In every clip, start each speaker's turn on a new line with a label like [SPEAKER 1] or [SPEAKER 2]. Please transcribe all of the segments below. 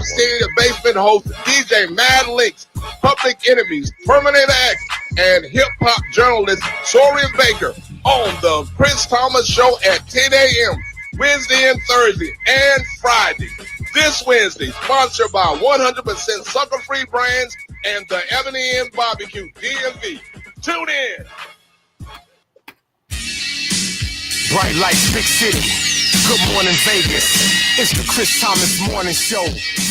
[SPEAKER 1] Stadium Basement host DJ Mad Links, Public Enemies, Terminator X, and hip-hop journalist Sorian Baker on the Chris Thomas Show at 10 a.m. Wednesday and Thursday and Friday. This Wednesday, sponsored by 100% Sucker-Free Brands and the Ebony Inn Barbecue, DMV. Tune in.
[SPEAKER 2] Bright lights, big city. Good morning, Vegas. It's the Chris Thomas Morning Show.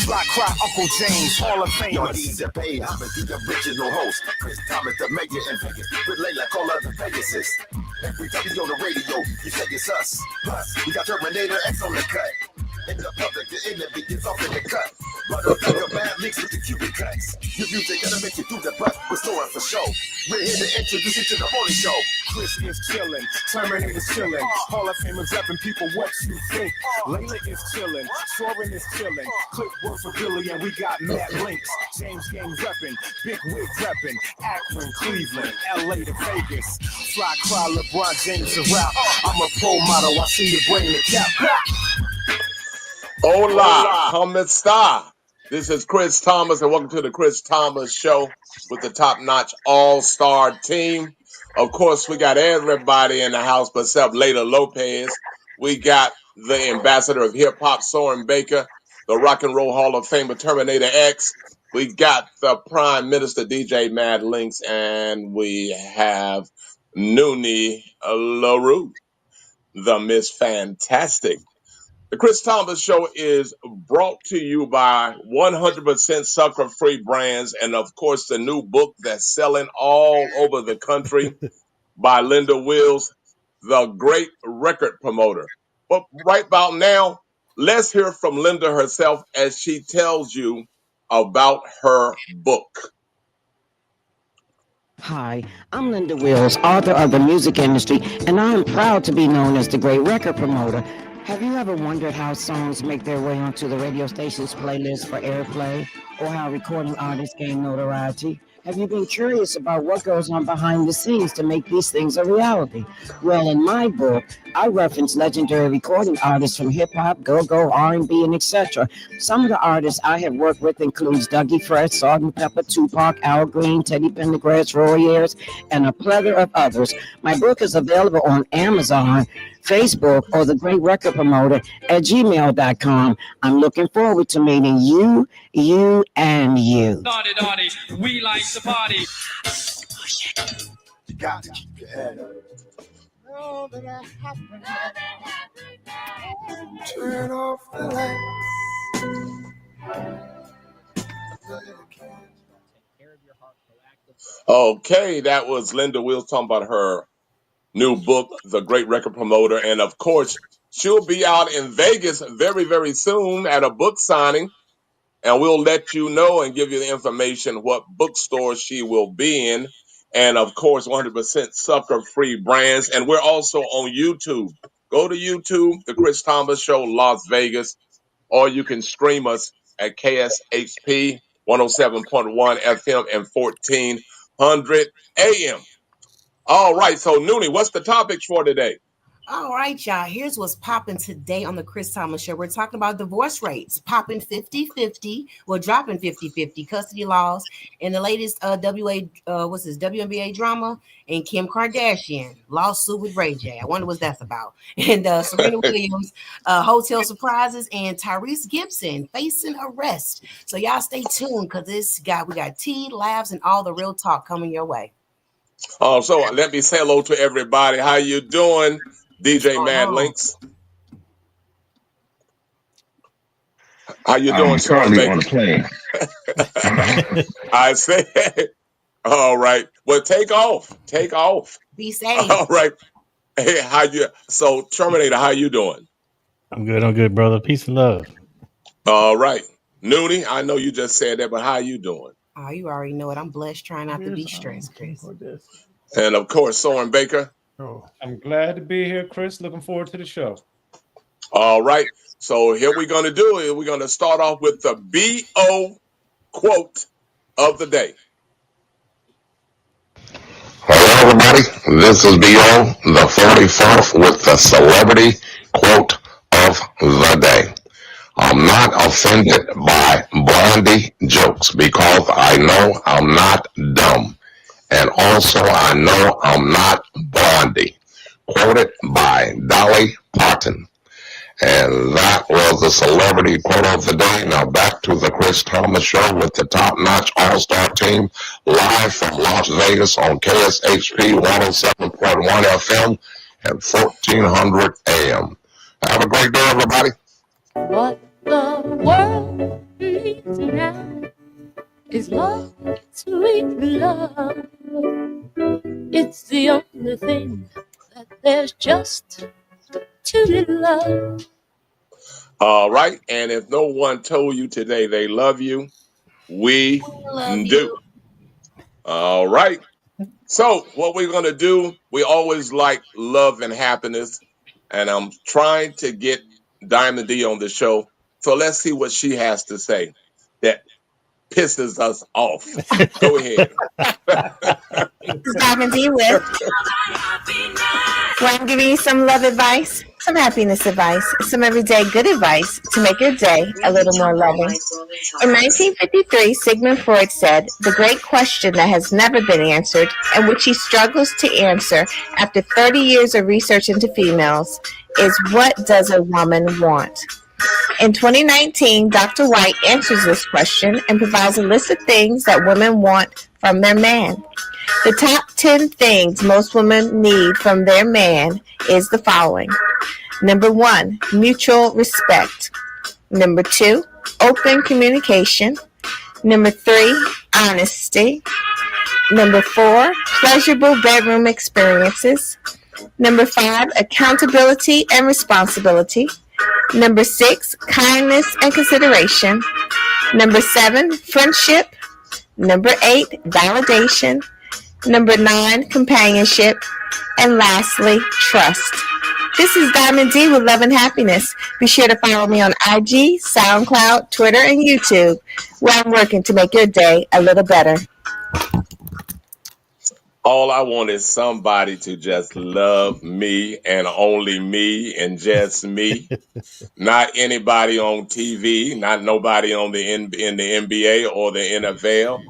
[SPEAKER 2] Fly Cry, Uncle James, Hall of Fame.
[SPEAKER 3] I'm the original host, Chris Thomas, the mayor in Vegas. Relay like all other Vegases. Every time you on the radio, you say it's us. Plus, we got Terminator X on the cut. In the public, the enemy gets off in the cut. Motherfucker, bad mix with the cubic cuts. Your music gonna make you do the butt. We're storing for show. We're here to introduce you to the morning show.
[SPEAKER 2] Chris is chillin', Terminator's chillin', Hall of Famers reppin', people, what you think? Layla is chillin', Soren is chillin', Click work for Billy and we got Matt Links, James Gang reppin', Big Wig reppin', Akron, Cleveland, LA to Vegas, Fly Cry, LeBron James to rap. I'm a pro model, I see you bring the cap.
[SPEAKER 1] Hola, come está? This is Chris Thomas, and welcome to the Chris Thomas Show with the top-notch all-star team. Of course, we got everybody in the house except Layla Lopez. We got the ambassador of hip-hop, Soren Baker, the Rock and Roll Hall of Famer, Terminator X. We got the Prime Minister, DJ Mad Links, and we have Noonie LaRue, the Miss Fantastic. The Chris Thomas Show is brought to you by 100% Sucker-Free Brands and, of course, the new book that's selling all over the country by Linda Wills, the great record promoter. But right about now, let's hear from Linda herself as she tells you about her book.
[SPEAKER 4] Hi, I'm Linda Wills, author of The Music Industry, and I am proud to be known as the great record promoter. Have you ever wondered how songs make their way onto the radio station's playlist for airplay, or how recording artists gain notoriety? Have you been curious about what goes on behind the scenes to make these things a reality? Well, in my book, I reference legendary recording artists from hip-hop, go-go, R&B, and etc. Some of the artists I have worked with includes Dougie Fresh, Salt-N-Pepa, Tupac, Al Green, Teddy Pendergrass, Roy Ayers, and a plethora of others. My book is available on Amazon, Facebook, or the Great Record Promoter at gmail.com. I'm looking forward to meeting you, and you.
[SPEAKER 5] Naughty, we like to party.
[SPEAKER 3] You got to keep your head up. Turn off the lights.
[SPEAKER 1] Okay, that was Linda Wills talking about her new book, The Great Record Promoter. And of course, she'll be out in Vegas very, very soon at a book signing. And we'll let you know and give you the information what bookstore she will be in. And of course, 100% Sucker-Free Brands. And we're also on YouTube. Go to YouTube, The Chris Thomas Show, Las Vegas. Or you can stream us at KSHP 107.1 FM and 1400 AM. All right, so Noonie, what's the topics for today?
[SPEAKER 6] All right, y'all. Here's what's popping today on the Chris Thomas Show. We're talking about divorce rates, popping 50-50, well, dropping 50-50, custody laws, and the latest WNBA drama, and Kim Kardashian lawsuit with Ray J. I wonder what that's about. And Serena Williams, hotel surprises, and Tyrese Gibson facing arrest. So y'all stay tuned because we got tea, laughs, and all the real talk coming your way.
[SPEAKER 1] So let me say hello to everybody. How you doing, DJ Mad Links? How you doing,
[SPEAKER 7] currently on a plane.
[SPEAKER 1] I say, all right. Well, take off.
[SPEAKER 6] Be safe.
[SPEAKER 1] All right. Hey, so Terminator, how you doing?
[SPEAKER 8] I'm good, brother. Peace and love.
[SPEAKER 1] All right. Noonie, I know you just said that, but how you doing?
[SPEAKER 6] Oh, you already know it. I'm blessed, trying not to be stressed, Chris.
[SPEAKER 1] And of course, Soren Baker.
[SPEAKER 9] Oh, I'm glad to be here, Chris. Looking forward to the show.
[SPEAKER 1] All right. So here we're going to do it. We're going to start off with the B.O. quote of the day.
[SPEAKER 7] Hello, everybody. This is B.O., the 44th, with the celebrity quote of the day. I'm not offended by Blondie jokes because I know I'm not dumb. And also I know I'm not Blondie. Quoted by Dolly Parton. And that was the celebrity quote of the day. Now back to the Chris Thomas Show with the top-notch all-star team live from Las Vegas on KSHP 107.1 FM and 1400 AM. Have a great day, everybody.
[SPEAKER 10] What the world needs now is love, sweet love. It's the only thing that there's just too little of.
[SPEAKER 1] All right. And if no one told you today they love you, we
[SPEAKER 6] Love
[SPEAKER 1] do.
[SPEAKER 6] you.
[SPEAKER 1] All right. So what we're going to do, we always like love and happiness. And I'm trying to get Diamond D on the show. So let's see what she has to say that pisses us off. Go ahead.
[SPEAKER 11] This is Diamond D with where I'm giving you some love advice, some happiness advice, some everyday good advice to make your day a little more loving. In 1953, Sigmund Freud said, "The great question that has never been answered, and which he struggles to answer after 30 years of research into females, is what does a woman want?" In 2019, Dr. White answers this question and provides a list of things that women want from their man. The top 10 things most women need from their man is the following. Number 1, mutual respect. Number 2, open communication. Number 3, honesty. Number 4, pleasurable bedroom experiences. Number 5, accountability and responsibility. Number 6, kindness and consideration. Number 7, friendship. Number 8, validation. Number 9, companionship. And lastly, trust. This is Diamond D with Love and Happiness. Be sure to follow me on IG, SoundCloud, Twitter, and YouTube, where I'm working to make your day a little better.
[SPEAKER 1] All I want is somebody to just love me and only me and just me. Not anybody on TV, not nobody on in the NBA or the NFL.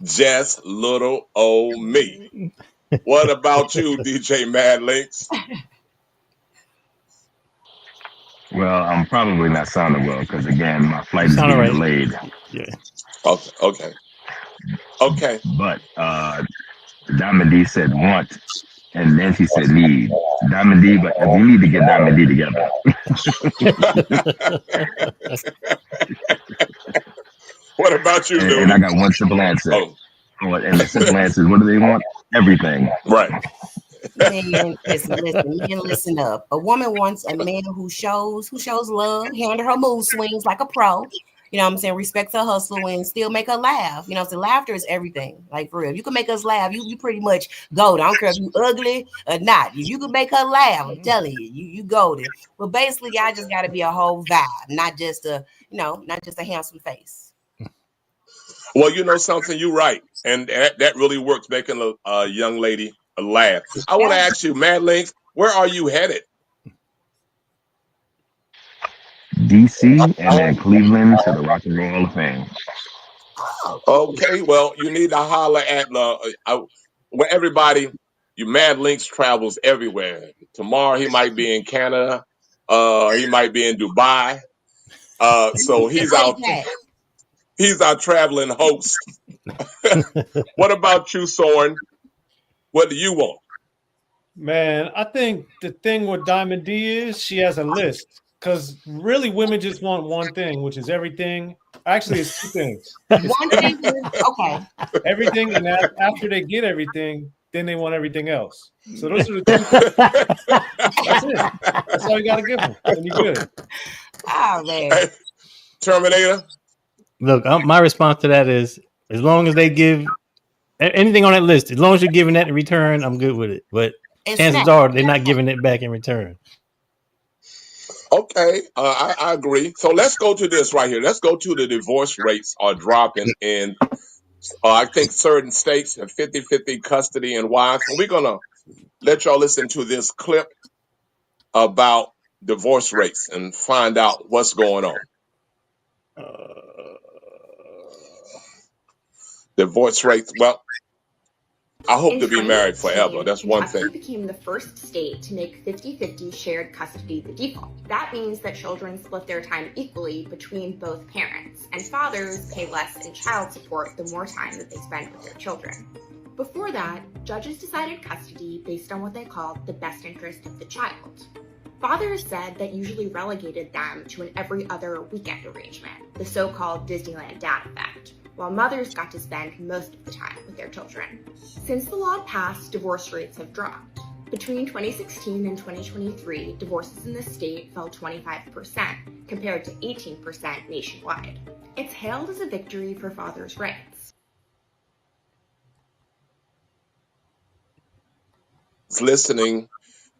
[SPEAKER 1] Just little old me. What about you, DJ Mad Links?
[SPEAKER 3] Well, I'm probably not sounding well because, again, my flight is getting delayed.
[SPEAKER 8] Yeah.
[SPEAKER 1] Okay.
[SPEAKER 3] But Diamond D said want, and then she said need. Diamond D, but we need to get Diamond D together.
[SPEAKER 1] What about you,
[SPEAKER 3] And I got one simple answer. And the simple answer is, what do they want? Everything.
[SPEAKER 1] Right.
[SPEAKER 6] Man, listen up. A woman wants a man who shows love, handle her mood swings like a pro. You know what I'm saying? Respect her hustle and still make her laugh. You know, so laughter is everything. Like for real. You can make us laugh. You pretty much golden. I don't care if you ugly or not. You can make her laugh. I'm telling you, you golden. But basically, y'all just gotta be a whole vibe, not just a handsome face.
[SPEAKER 1] Well, you know something, you're right. And that really works, making a young lady laugh. I want to ask you, Mad Links, where are you headed?
[SPEAKER 3] DC and then Cleveland to the Rock and Roll Hall of Fame.
[SPEAKER 1] Okay, well, you need to holler at where everybody. Mad Links travels everywhere. Tomorrow he might be in Canada. He might be in Dubai. So he's out. He's our traveling host. What about you, Soren? What do you want?
[SPEAKER 9] Man, I think the thing with Diamond D is she has a list. Because really, women just want one thing, which is everything. Actually, it's two things.
[SPEAKER 6] One thing is, okay.
[SPEAKER 9] Everything, and after they get everything, then they want everything else. So those are the two things. That's it. That's all you got to give them. And you're good.
[SPEAKER 6] Oh, man.
[SPEAKER 1] Hey, Terminator?
[SPEAKER 8] Look, my response to that is, as long as they give anything on that list, as long as you're giving that in return, I'm good with it. But chances are they're not giving it back in return.
[SPEAKER 1] Okay, I agree. So let's go to this right here. Let's go to the divorce rates are dropping in, I think, certain states, 50-50 custody and wives. And we're going to let y'all listen to this clip about divorce rates and find out what's going on. Divorce rates. Well, I hope
[SPEAKER 12] In
[SPEAKER 1] to be married forever.
[SPEAKER 12] 2018,
[SPEAKER 1] That's one
[SPEAKER 12] Kentucky
[SPEAKER 1] thing.
[SPEAKER 12] became the first state to make 50-50 shared custody the default. That means that children split their time equally between both parents, and fathers pay less in child support the more time that they spend with their children. Before that, judges decided custody based on what they called the best interest of the child. Fathers said that usually relegated them to an every other weekend arrangement, the so-called Disneyland dad effect, while mothers got to spend most of the time with their children. Since the law passed, divorce rates have dropped. Between 2016 and 2023, divorces in the state fell 25%, compared to 18% nationwide. It's hailed as a victory for fathers' rights.
[SPEAKER 1] Listening,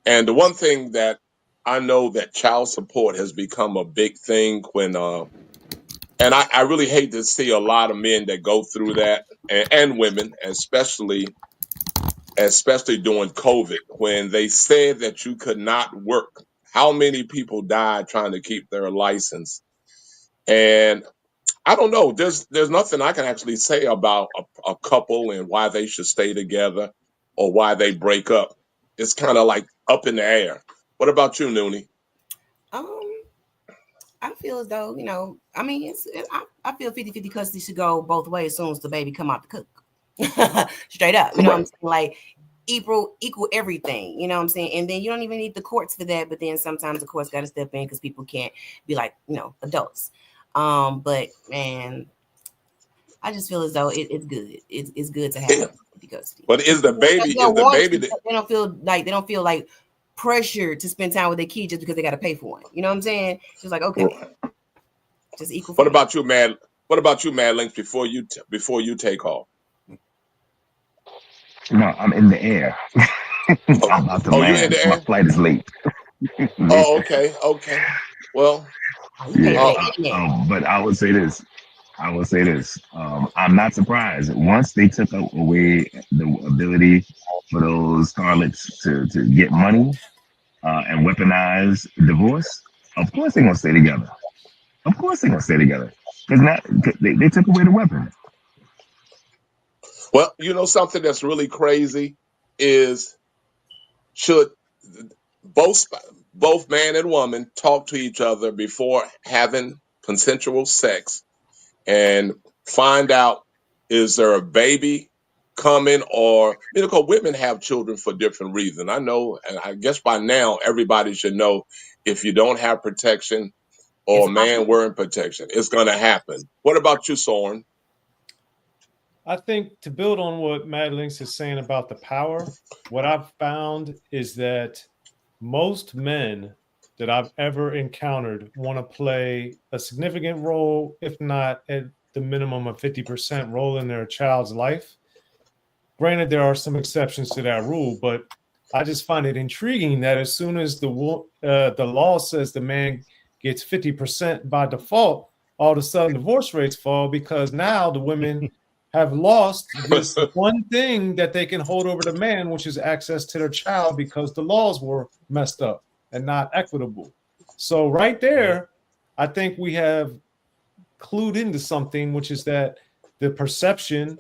[SPEAKER 1] and the one thing that I know that child support has become a big thing when, and I really hate to see a lot of men that go through that, and women, especially during COVID, when they said that you could not work. How many people died trying to keep their license? And I don't know. There's nothing I can actually say about a couple and why they should stay together or why they break up. It's kind of like up in the air. What about you, Noonie?
[SPEAKER 6] I feel as though, I mean, I feel 50-50 custody should go both ways as soon as the baby come out the cook. Straight up. You know what I'm saying? Like equal everything. You know what I'm saying? And then you don't even need the courts for that. But then sometimes the courts got to step in because people can't be like, adults. But man, I just feel as though it's good. It's good to have custody.
[SPEAKER 1] But is the baby
[SPEAKER 6] they don't feel like pressure to spend time with their kid just because they got to pay for it. You know what I'm saying? Just like, okay, just equal.
[SPEAKER 1] What about you, Mad? What about you, Mad Links? Before you take off.
[SPEAKER 13] No, I'm in the air. I'm about to land.
[SPEAKER 1] You in the air?
[SPEAKER 13] My flight is late.
[SPEAKER 1] Oh, okay. Well,
[SPEAKER 13] yeah. But I would say this. I'm not surprised. Once they took away the ability for those starlets to get money and weaponize divorce, of course they're gonna stay together. Because now they took away the weapon.
[SPEAKER 1] Well, something that's really crazy is should both man and woman talk to each other before having consensual sex and find out, is there a baby coming, or because women have children for different reasons. I know, and I guess by now everybody should know, if you don't have protection or man wearing protection, it's going to happen. What about you, Soren?
[SPEAKER 9] I think to build on what Mad Links is saying about the power, what I've found is that most men that I've ever encountered want to play a significant role, if not at the minimum of 50% role in their child's life. Granted, there are some exceptions to that rule, but I just find it intriguing that as soon as the law says the man gets 50% by default, all of a sudden divorce rates fall because now the women have lost this one thing that they can hold over the man, which is access to their child, because the laws were messed up and not equitable. So right there, I think we have clued into something, which is that the perception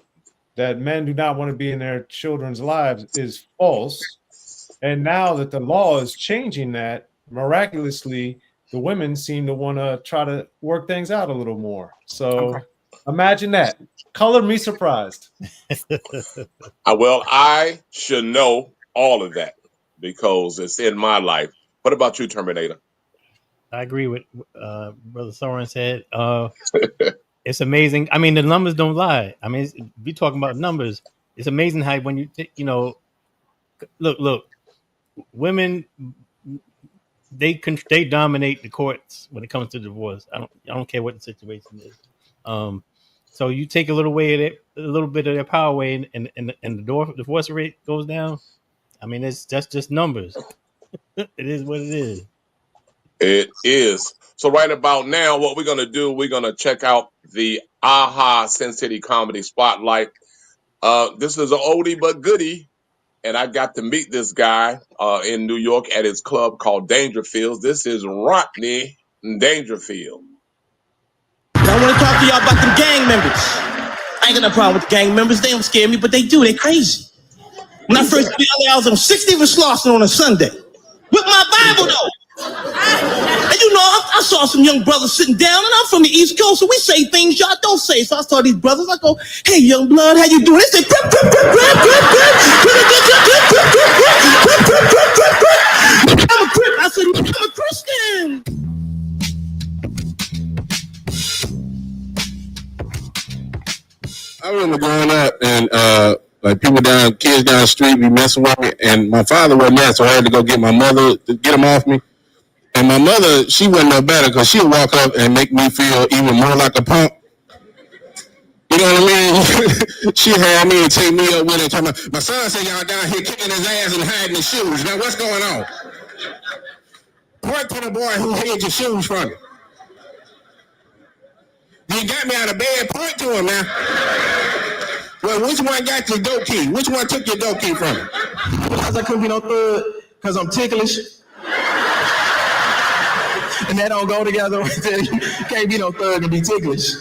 [SPEAKER 9] that men do not want to be in their children's lives is false. And now that the law is changing that, miraculously, the women seem to want to try to work things out a little more. So imagine that. Color me surprised.
[SPEAKER 1] Well, I should know all of that because it's in my life. What about you, Terminator?
[SPEAKER 8] I agree with Brother Soren said. It's amazing. I mean, the numbers don't lie. I mean, if you're talking about numbers, it's amazing how when you look, women, they dominate the courts when it comes to divorce. I don't care what the situation is. So you take a little bit of their power away, and the divorce rate goes down. I mean, that's just numbers. It is what it is.
[SPEAKER 1] It is. So right about now, what we're going to do, we're going to check out the AHA Sin City Comedy Spotlight. This is an oldie but goodie, and I got to meet this guy in New York at his club called Dangerfields. This is Rodney Dangerfield.
[SPEAKER 14] I want to talk to y'all about them gang members. I ain't got no problem with the gang members. They don't scare me, but they do. They crazy. When I first got out, I was on 60th and Slauson on a Sunday. With my Bible, though. And you know, I saw some young brothers sitting down, and I'm from the East Coast, so we say things y'all don't say. So I saw these brothers, I go, hey, young blood, how you doing? They say, I'm a Crip. I said, I'm a Christian.
[SPEAKER 15] I remember growing up and like kids down the street be messing with me, and my father wasn't there, so I had to go get my mother to get him off me. And my mother, she wasn't no better because she'll walk up and make me feel even more like a punk. You know what I mean? She had me and take me up with her talking about, my son said y'all down here kicking his ass and hiding his shoes. Now what's going on? Point to the boy who hid your shoes from you. You got me out of bed, point to him now. Well, which one got your dope key? Which one took your dope key from you? Because I couldn't be no thug, because I'm ticklish. And that don't go together. You can't be no thug and be ticklish.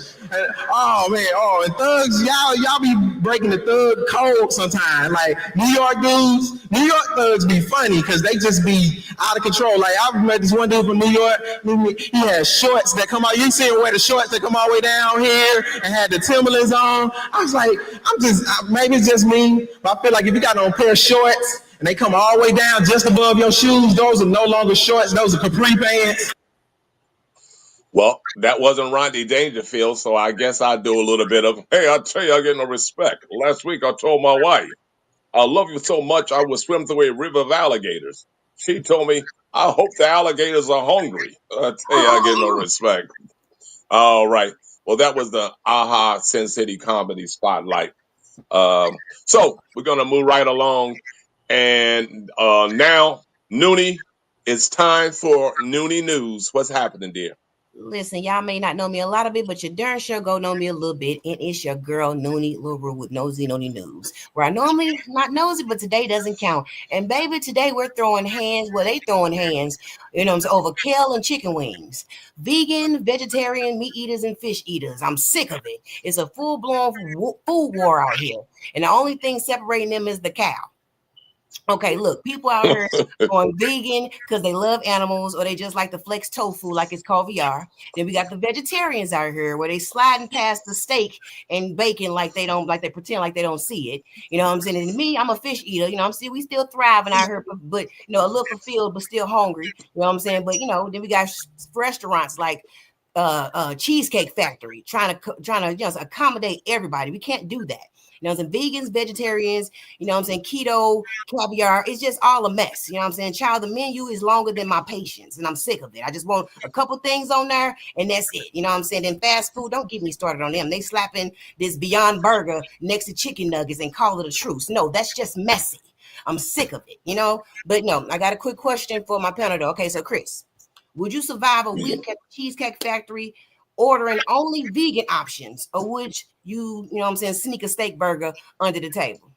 [SPEAKER 15] Oh man, and thugs, y'all be breaking the thug code sometimes. Like New York dudes, New York thugs be funny because they just be out of control. Like I met this one dude from New York. He had shorts that come out. You see him wear the shorts that come all the way down here and had the Timberlands on. I was like, maybe it's just me, but I feel like if you got on a pair of shorts and they come all the way down just above your shoes, those are no longer shorts. Those are capri pants.
[SPEAKER 1] Well, that wasn't Rodney Dangerfield, so I guess I'll do a little bit of, hey, I tell you, I get no respect. Last week I told my wife, I love you so much I would swim through a river of alligators. She told me, I hope the alligators are hungry. I tell you, I get no respect. All right. Well, that was the AHA Sin City Comedy Spotlight. So we're going to move right along. And now, Noonie, it's time for Noonie News. What's happening, dear?
[SPEAKER 6] Listen, y'all may not know me a lot of it, but you darn sure go know me a little bit. And it's your girl, Noonie LaRue with Nosy Noonie News, where I normally not nosy, but today doesn't count. And baby, today we're throwing hands. Well, they throwing hands, over kale and chicken wings. Vegan, vegetarian, meat eaters, and fish eaters. I'm sick of it. It's a full-blown food war out here. And the only thing separating them is the cow. Okay, look, people out here going vegan because they love animals or they just like to flex tofu like it's called VR. Then we got the vegetarians out here where they sliding past the steak and bacon like they pretend like they don't see it. You know what I'm saying? And me, I'm a fish eater. You know, we still thriving out here, but a little fulfilled but still hungry. You know what I'm saying? But then we got restaurants like Cheesecake Factory trying to accommodate everybody. We can't do that. Vegans, vegetarians, keto, caviar, it's just all a mess. Child, the menu is longer than my patience, and I'm sick of it. I just want a couple things on there, and that's it. Then fast food, don't get me started on them. They slapping this Beyond Burger next to chicken nuggets and call it a truce. No, that's just messy. I'm sick of it, But no, I got a quick question for my panel though. Okay, so Chris, would you survive a week at the Cheesecake Factory ordering only vegan options, or would you sneak a steak burger under the table?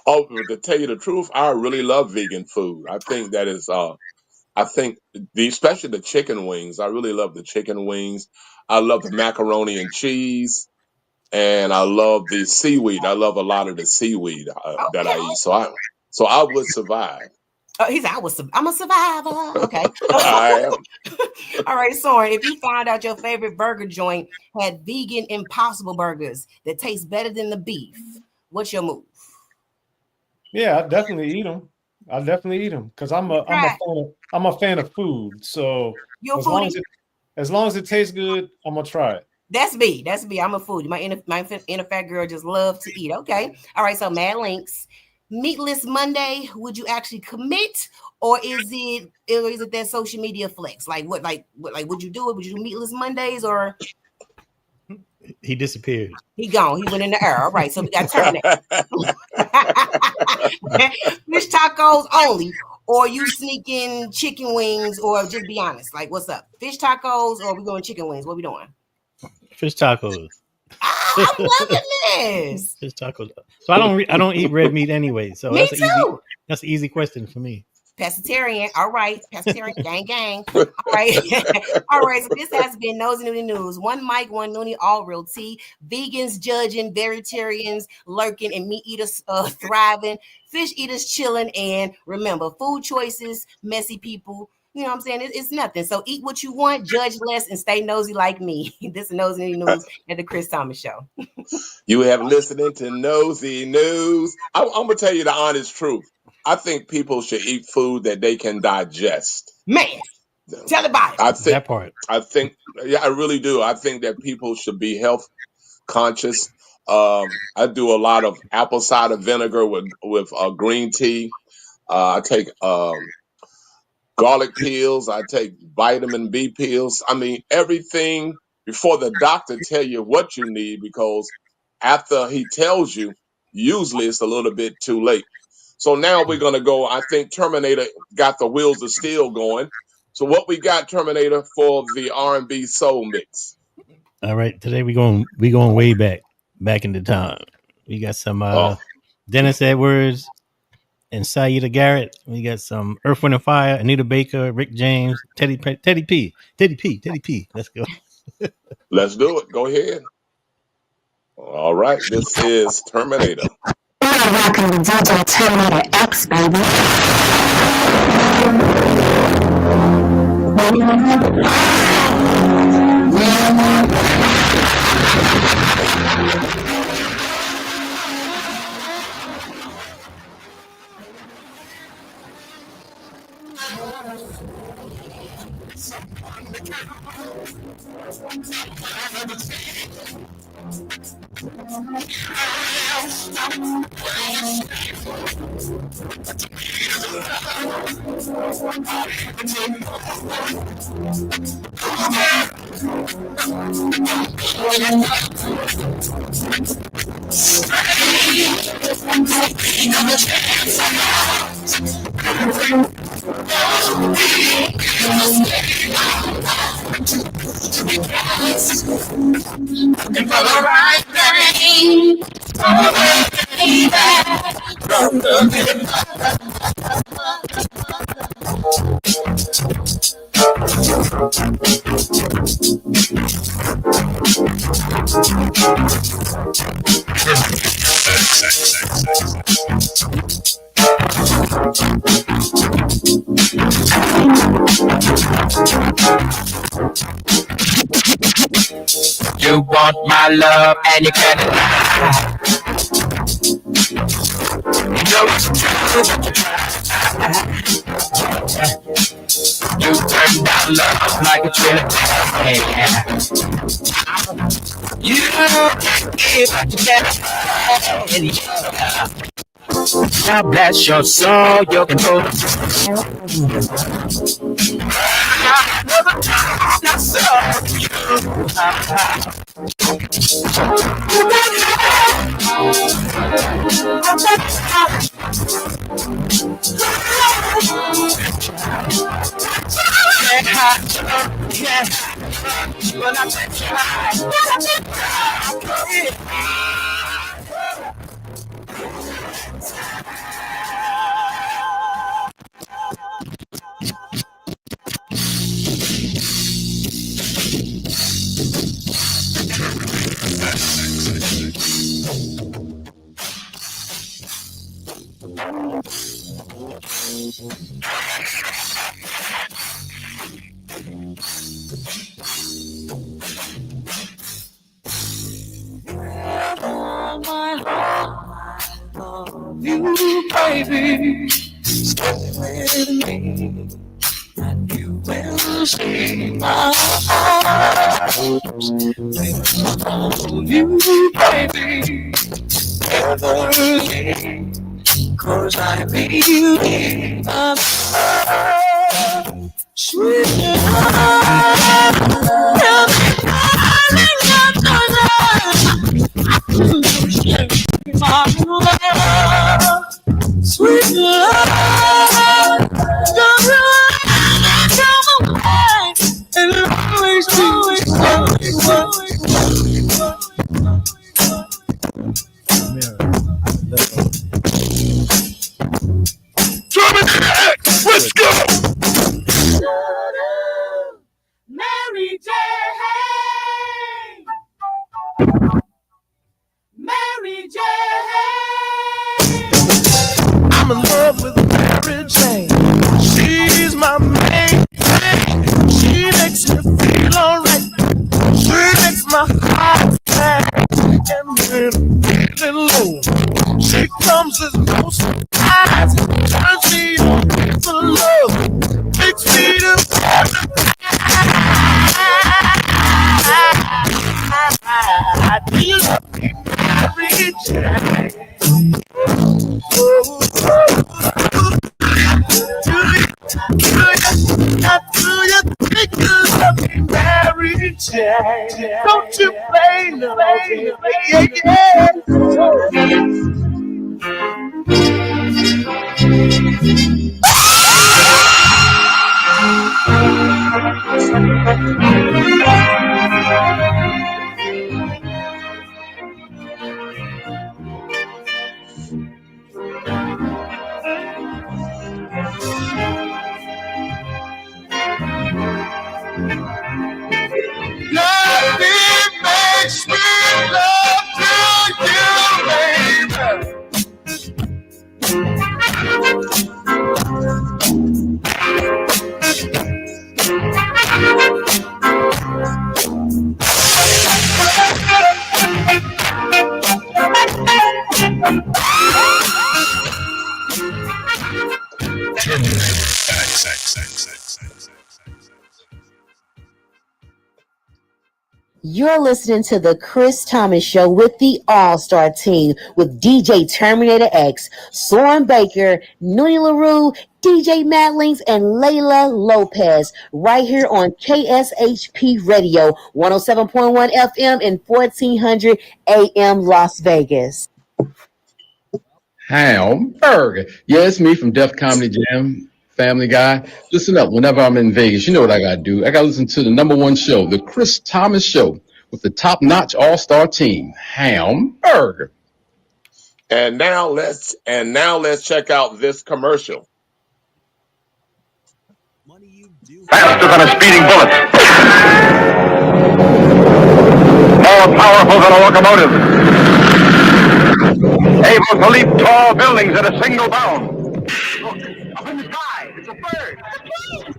[SPEAKER 1] Oh, to tell you the truth, I really love vegan food. I think that is, especially the chicken wings. I really love the chicken wings. I love the macaroni and cheese, and I love the seaweed. I love a lot of the seaweed that I eat. So I would survive.
[SPEAKER 6] Oh, he said, I'm a survivor. Okay.
[SPEAKER 1] I am.
[SPEAKER 6] All right, Soren, if you found out your favorite burger joint had vegan Impossible burgers that taste better than the beef, what's your move?
[SPEAKER 9] Yeah, I definitely eat them. Because I'm a fan of food. So as long as it tastes good, I'm gonna try it.
[SPEAKER 6] That's me. I'm a foodie. My inner fat girl just love to eat. Okay. All right. So Mad Links. Meatless Monday, would you actually commit, or is it that social media flex? Like what would you do it? Would you do Meatless Mondays, or
[SPEAKER 8] he disappeared?
[SPEAKER 6] He gone. He went in the air. All right, so we got Terminator. Fish tacos only, or you sneaking chicken wings, or just be honest. Like, what's up? Fish tacos, or we going chicken wings? What we doing?
[SPEAKER 8] Fish tacos.
[SPEAKER 6] I'm loving this.
[SPEAKER 8] Fish tacos. So I don't eat red meat anyway. So
[SPEAKER 6] me too.
[SPEAKER 8] That's an easy question for me.
[SPEAKER 6] Pescatarian. All right. Pescatarian. Gang, gang. All right. All right. So this has been Nosy Noonie News. One mic, one noonie, all real tea. Vegans judging, vegetarians lurking, and meat eaters thriving. Fish eaters chilling. And remember, food choices, messy people. You know what I'm saying? It's nothing. So eat what you want, judge less, and stay nosy like me. This is Nosy News at the Chris Thomas Show.
[SPEAKER 1] You have listening to Nosy News. I'm gonna tell you the honest truth. I think people should eat food that they can digest.
[SPEAKER 6] Man, tell about it.
[SPEAKER 1] I think, yeah, I really do. I think that people should be health conscious. I do a lot of apple cider vinegar with green tea. I take garlic pills. I take vitamin B pills. I mean, everything before the doctor tell you what you need, because after he tells you, usually it's a little bit too late. So now we're going to go. I think Terminator got the wheels of steel going. So what we got, Terminator, for the R&B soul mix?
[SPEAKER 8] All right, today we going way back into time. We got some Dennis Edwards and Saida Garrett. We got some Earth, Wind and Fire, Anita Baker, Rick James, Teddy P. Let's go.
[SPEAKER 1] Let's do it. Go ahead. All right, this is Terminator.
[SPEAKER 11] Rocking with DJ Terminator X, baby.
[SPEAKER 16] You want my love and you can't lie. You know it's true, but you try. You turn down love like a trailer. You give what you get. God bless your soul, you can hold it. Not so. You, baby, stay with me, and you will see my heart. You, baby, everything, 'cause I believe I'm sweet sweet love, don't come away, and always
[SPEAKER 2] in love with Mary Jane. She's my main thing. She makes me feel alright. She makes my heart sad. And when I'm feeling low, she comes as no surprise. Turns me on to love. Makes me do you love me, Mary Jane? Do you think you love me, Mary Jane? Don't you play no games? Nothing makes me love to you, baby.
[SPEAKER 6] You're listening to the Chris Thomas Show with the All-Star Team with DJ Terminator X, Soren Baker, Nuni LaRue, DJ Matt Links, and Layla Lopez right here on KSHP Radio, 107.1 FM and 1400 AM Las Vegas.
[SPEAKER 17] Hamburger. Yeah, it's me from Def Comedy Jam, Family Guy. Listen up, whenever I'm in Vegas, you know what I got to do. I got to listen to the number one show, The Chris Thomas Show, with the top-notch all-star team, Hamburger.
[SPEAKER 1] And now let's check out this commercial.
[SPEAKER 18] Faster than a speeding bullet. More powerful than a locomotive. Able to leap tall buildings at a single bound. Look, up in the sky, it's a bird.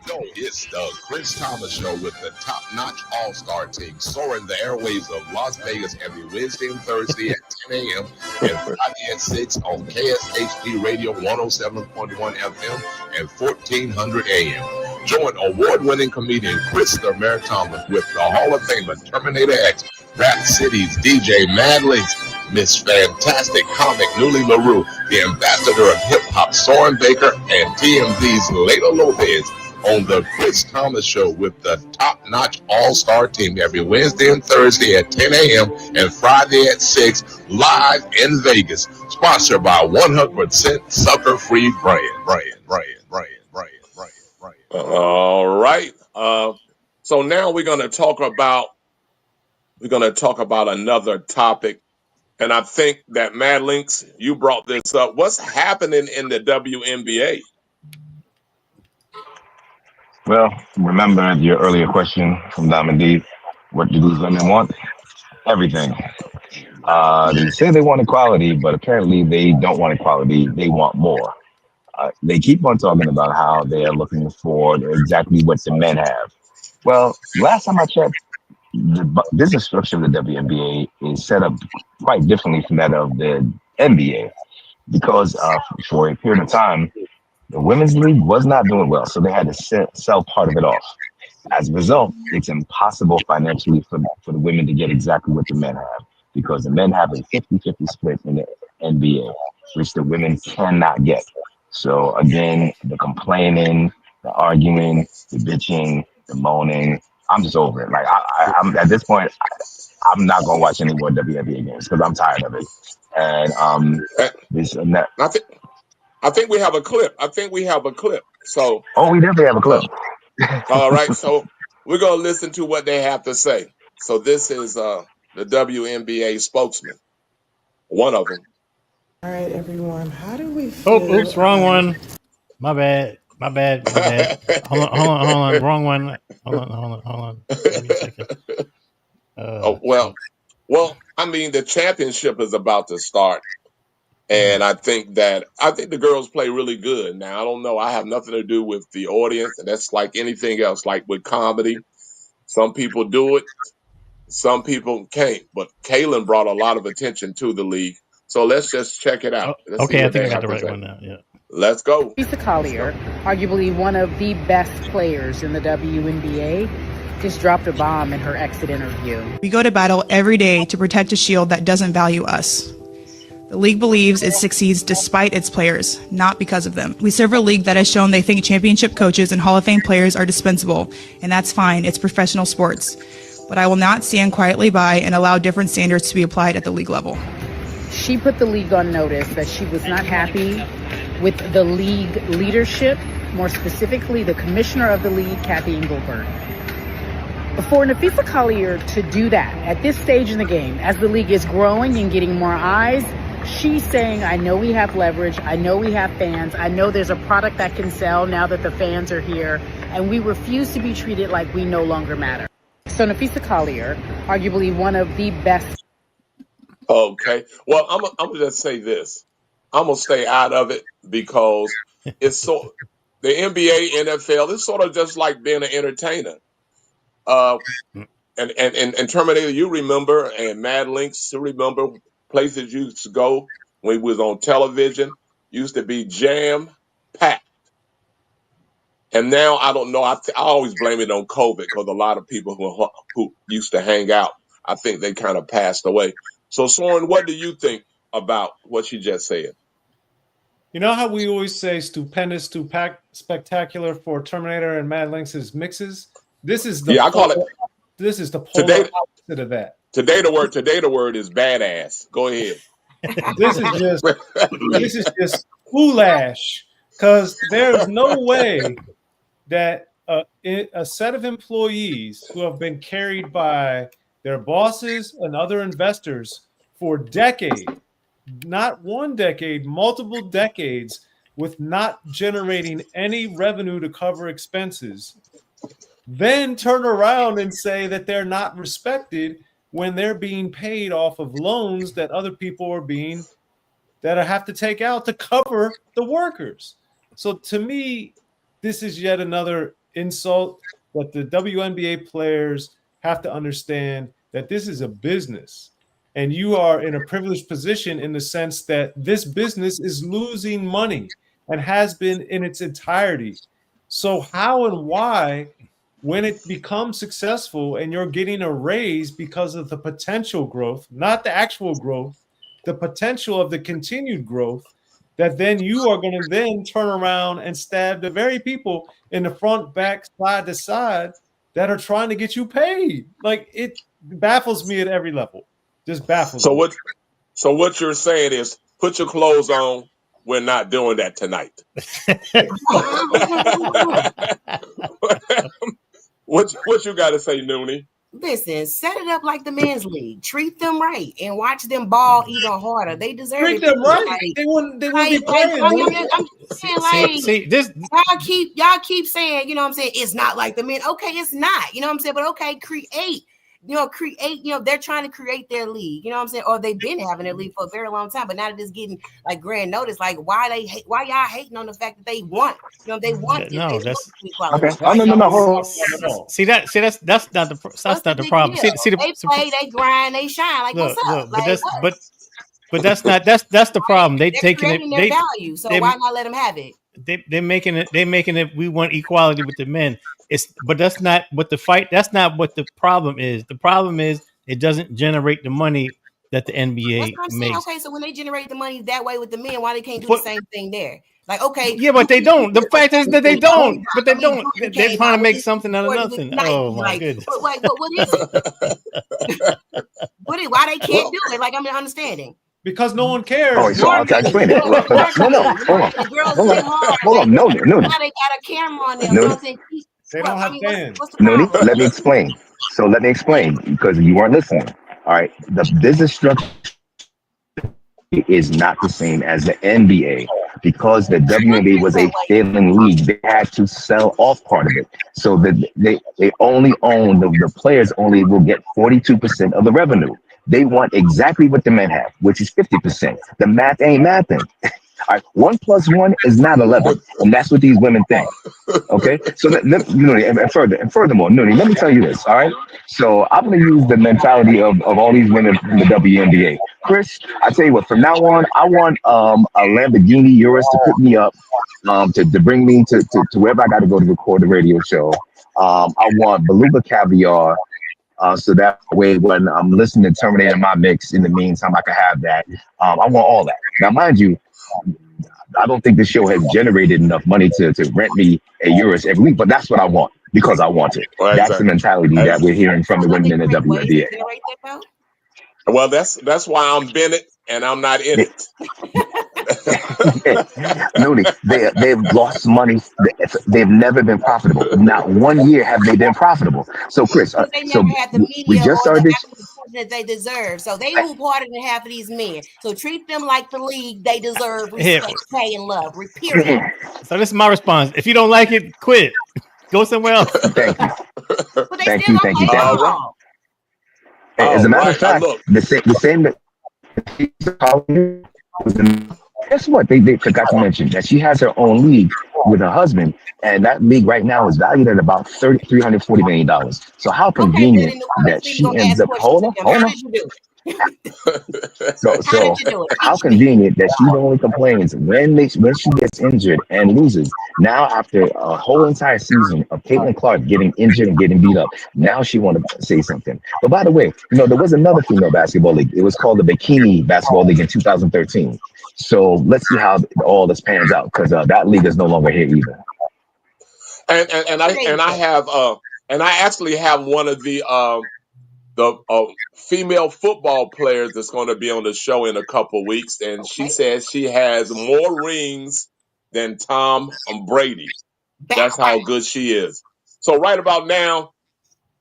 [SPEAKER 7] No, it's the Chris Thomas Show with the top-notch all-star team soaring the airwaves of Las Vegas every Wednesday and Thursday at 10 a.m. and Friday at 6 on KSHP Radio 107.1 FM and 1400 AM. Join award-winning comedian Chris the Mayor Thomas with the Hall of Famer Terminator X, Rap City's DJ Mad Links, Miss Fantastic Comic Nuli LaRue, the ambassador of hip-hop Soren Baker, and TMZ's Layla Lopez on the Chris Thomas Show with the top-notch all-star team every Wednesday and Thursday at 10 a.m. and Friday at 6 live in Vegas. Sponsored by 100% Sucker-Free Brand.
[SPEAKER 1] All right. So now we're going to talk about another topic. And I think that Mad Links, you brought this up. What's happening in the WNBA?
[SPEAKER 13] Well, remember your earlier question from Diamond D. What do these women want? Everything. They say they want equality, but apparently they don't want equality. They want more. They keep on talking about how they are looking for exactly what the men have. Well, last time I checked, the business structure of the WNBA is set up quite differently from that of the NBA because for a period of time, the women's league was not doing well, so they had to sell part of it off. As a result, it's impossible financially for the women to get exactly what the men have because the men have a 50-50 split in the NBA, which the women cannot get. So again, the complaining, the arguing, the bitching, the moaning, I'm just over it. Like I'm at this point, I'm not gonna watch any more WNBA games because I'm tired of it. And this and that.
[SPEAKER 1] I think we have a clip. So
[SPEAKER 13] we definitely have a clip.
[SPEAKER 1] All right, so we're gonna listen to what they have to say. So this is the WNBA spokesman, one of them.
[SPEAKER 19] All right, everyone. How do we feel?
[SPEAKER 8] Oh, oops, wrong one. My bad. Hold on. Wrong one. Hold on. Give me a second.
[SPEAKER 1] Well, I mean, the championship is about to start, And I think the girls play really good. Now I don't know. I have nothing to do with the audience, and that's like anything else. Like with comedy, some people do it, some people can't. But Kaylin brought a lot of attention to the league. So let's just check it out. Let's see
[SPEAKER 8] Okay, I
[SPEAKER 1] what
[SPEAKER 8] think
[SPEAKER 1] they
[SPEAKER 8] I got
[SPEAKER 1] have
[SPEAKER 8] the
[SPEAKER 1] to
[SPEAKER 8] right
[SPEAKER 1] say.
[SPEAKER 8] one now. Yeah.
[SPEAKER 1] Let's go.
[SPEAKER 20] Lisa Collier, arguably one of the best players in the WNBA, just dropped a bomb in her exit interview.
[SPEAKER 21] We go to battle every day to protect a shield that doesn't value us. The league believes it succeeds despite its players, not because of them. We serve a league that has shown they think championship coaches and Hall of Fame players are dispensable, and that's fine, it's professional sports. But I will not stand quietly by and allow different standards to be applied at the league level.
[SPEAKER 20] She put the league on notice that she was not happy with the league leadership, more specifically the commissioner of the league, Kathy Engelbert. For Nafisa Collier to do that at this stage in the game, as the league is growing and getting more eyes, she's saying, I know we have leverage, I know we have fans, I know there's a product that can sell now that the fans are here, and we refuse to be treated like we no longer matter. So Nafisa Collier, arguably one of the best.
[SPEAKER 1] Okay. Well, I'm gonna just say this. I'm gonna stay out of it because it's so the NBA, NFL, it's sort of just like being an entertainer. And Terminator, you remember, and Mad Links, you remember places you used to go when we was on television, used to be jam packed. And now I don't know. I always blame it on COVID because a lot of people who used to hang out, I think they kind of passed away. So, Soren, what do you think about what she just said?
[SPEAKER 9] You know how we always say stupendous, spectacular for Terminator and Mad Lynx's mixes? This is the
[SPEAKER 1] I call it.
[SPEAKER 9] This is the polar opposite of that.
[SPEAKER 1] Today the word is badass. Go ahead.
[SPEAKER 9] This is just foolish, because there's no way that a set of employees who have been carried by their bosses and other investors for decades, not one decade, multiple decades, with not generating any revenue to cover expenses, then turn around and say that they're not respected when they're being paid off of loans that other people have to take out to cover the workers. So to me, this is yet another insult that the WNBA players have to understand, that this is a business and you are in a privileged position in the sense that this business is losing money and has been in its entirety. So how and why, when it becomes successful and you're getting a raise because of the potential growth, not the actual growth, the potential of the continued growth, that then you are going to then turn around and stab the very people in the front, back, side to side that are trying to get you paid. Like, it baffles me at every level. Just baffles me.
[SPEAKER 1] So what you're saying is, put your clothes on. We're not doing that tonight. What you got to say, Noonie?
[SPEAKER 6] Listen, set it up like the men's league. Treat them right and watch them ball even harder. They deserve
[SPEAKER 9] Treat
[SPEAKER 6] it.
[SPEAKER 9] them right.
[SPEAKER 6] Like,
[SPEAKER 9] they wouldn't be playing.
[SPEAKER 6] I'm just saying, like,
[SPEAKER 8] see this.
[SPEAKER 6] Y'all keep saying, you know what I'm saying, it's not like the men. Okay, it's not. You know what I'm saying? But okay, create. They're trying to create their league, you know what I'm saying? Or they've been having their league for a very long time, but now that it's getting like grand notice, like why y'all hating on the fact that they want, they want
[SPEAKER 8] no,
[SPEAKER 6] it.
[SPEAKER 8] that's
[SPEAKER 6] equality.
[SPEAKER 13] Okay. Oh, no, hold on.
[SPEAKER 8] See that's not the problem. See
[SPEAKER 6] they play, they grind, they shine. Like, what's up?
[SPEAKER 8] But that's the problem. They're
[SPEAKER 6] taking their value, so why not let them have it?
[SPEAKER 8] They're making it. We want equality with the men. But that's not what the fight. That's not what the problem is. The problem is it doesn't generate the money that the NBA makes.
[SPEAKER 6] Okay, so when they generate the money that way with the men, why they can't do the same thing there? Like, okay,
[SPEAKER 8] yeah, but they don't. The fact is that they don't. But they don't. They're trying to make something out of nothing. Oh my goodness!
[SPEAKER 6] But what is it? Why they can't do it? Like, I'm not understanding.
[SPEAKER 9] Because no one cares.
[SPEAKER 13] Oh, so I'll explain it. Hold on. No.
[SPEAKER 6] Now they got a camera on them.
[SPEAKER 13] No.
[SPEAKER 9] They don't have fans.
[SPEAKER 13] No, let me explain. So let me explain, because you weren't listening. All right. The business structure is not the same as the NBA, because the WNBA was a failing league. They had to sell off part of it. So that they only own, the players only will get 42% of the revenue. They want exactly what the men have, which is 50%. The math ain't mathing. All right, 1 + 1 is not 11, and that's what these women think. Okay, so Noonie, and furthermore, Noonie, let me tell you this. All right, so I'm going to use the mentality of all these women from the WNBA. Chris, I tell you what, from now on, I want a Lamborghini Urus to pick me up, to bring me to wherever I got to go to record the radio show. I want beluga caviar. So that way, when I'm listening to Terminator in my mix, in the meantime, I can have that. I want all that. Now, mind you, I don't think the show has generated enough money to rent me a Urus every week, but that's what I want because I want it.
[SPEAKER 1] Well,
[SPEAKER 13] That's the
[SPEAKER 1] exactly.
[SPEAKER 13] mentality that we're hearing from the women in the WNBA.
[SPEAKER 1] Well, that's why I'm Bennett and I'm not in it.
[SPEAKER 13] Looney, they've lost money. They've never been profitable. Not 1 year have they been profitable. So, Chris,
[SPEAKER 6] They
[SPEAKER 13] so
[SPEAKER 6] never had the
[SPEAKER 13] we
[SPEAKER 6] media
[SPEAKER 13] just
[SPEAKER 6] or the
[SPEAKER 13] started this.
[SPEAKER 6] attention that they deserve. So they hoop harder than half of these men. So treat them like the league they deserve respect, pay, and love. Period.
[SPEAKER 8] So this is my response. If you don't like it, quit. Go somewhere else.
[SPEAKER 13] Thank you.
[SPEAKER 6] But they
[SPEAKER 13] Thank
[SPEAKER 6] still
[SPEAKER 13] you.
[SPEAKER 6] gonna
[SPEAKER 13] Thank you.
[SPEAKER 6] pay
[SPEAKER 13] Thank you.
[SPEAKER 6] y'all.
[SPEAKER 13] As a matter of fact,
[SPEAKER 1] look.
[SPEAKER 13] the same. Guess what? They forgot to mention that she has her own league with her husband, and that league right now is valued at about $340 million. So how
[SPEAKER 6] Okay, then
[SPEAKER 13] convenient
[SPEAKER 6] in the women's
[SPEAKER 13] that
[SPEAKER 6] league,
[SPEAKER 13] she
[SPEAKER 6] we're gonna
[SPEAKER 13] ends
[SPEAKER 6] ask
[SPEAKER 13] up.
[SPEAKER 6] questions
[SPEAKER 13] Hold
[SPEAKER 6] to
[SPEAKER 13] on,
[SPEAKER 6] them.
[SPEAKER 13] hold
[SPEAKER 6] How
[SPEAKER 13] on.
[SPEAKER 6] did you do it?
[SPEAKER 13] So
[SPEAKER 6] How did you do it?
[SPEAKER 13] how
[SPEAKER 6] Teach me.
[SPEAKER 13] convenient that she only complains when she gets injured and loses. Now after a whole entire season of Caitlin Clark getting injured and getting beat up, now she want to say something. But by the way, there was another female basketball league. It was called the Bikini Basketball League in 2013. So let's see how all this pans out because that league is no longer here either.
[SPEAKER 1] And I actually have one of the female football players that's going to be on the show in a couple weeks, and she says she has more rings than Tom Brady. That's how good she is. So right about now,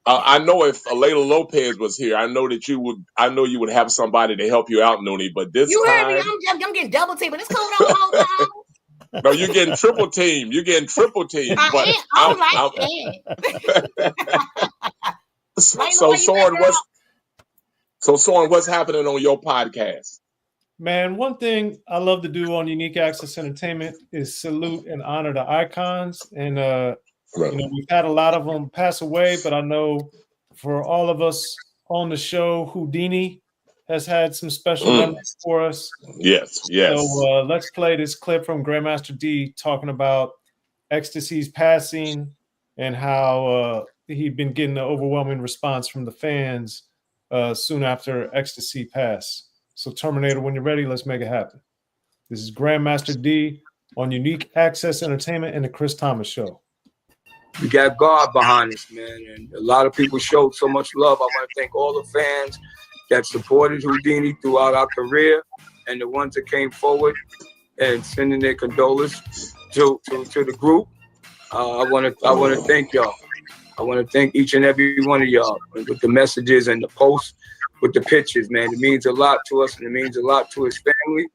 [SPEAKER 1] I know if Layla Lopez was here, I know you would have somebody to help you out, Noonie. But this
[SPEAKER 6] You heard me.
[SPEAKER 1] time,
[SPEAKER 6] I'm getting double teamed, but it's cool. Hold on.
[SPEAKER 1] no, you're getting triple team. You're getting triple team. But so Soren, what's happening on your podcast?
[SPEAKER 9] Man, one thing I love to do on Unique Access Entertainment is salute and honor the icons. And we've had a lot of them pass away, but I know for all of us on the show, Houdini has had some special memories for us.
[SPEAKER 1] Yes.
[SPEAKER 9] So let's play this clip from Grandmaster D talking about Ecstasy's passing and how he'd been getting an overwhelming response from the fans soon after Ecstasy passed. So Terminator, when you're ready, let's make it happen. This is Grandmaster D on Unique Access Entertainment and the Chris Thomas Show.
[SPEAKER 4] We got God behind us, man, and a lot of people showed so much love. I want to thank all the fans that supported Houdini throughout our career, and the ones that came forward and sending their condolences to the group. I want to thank y'all. I want to thank each and every one of y'all with the messages and the posts, with the pictures, man. It means a lot to us, and it means a lot to his family.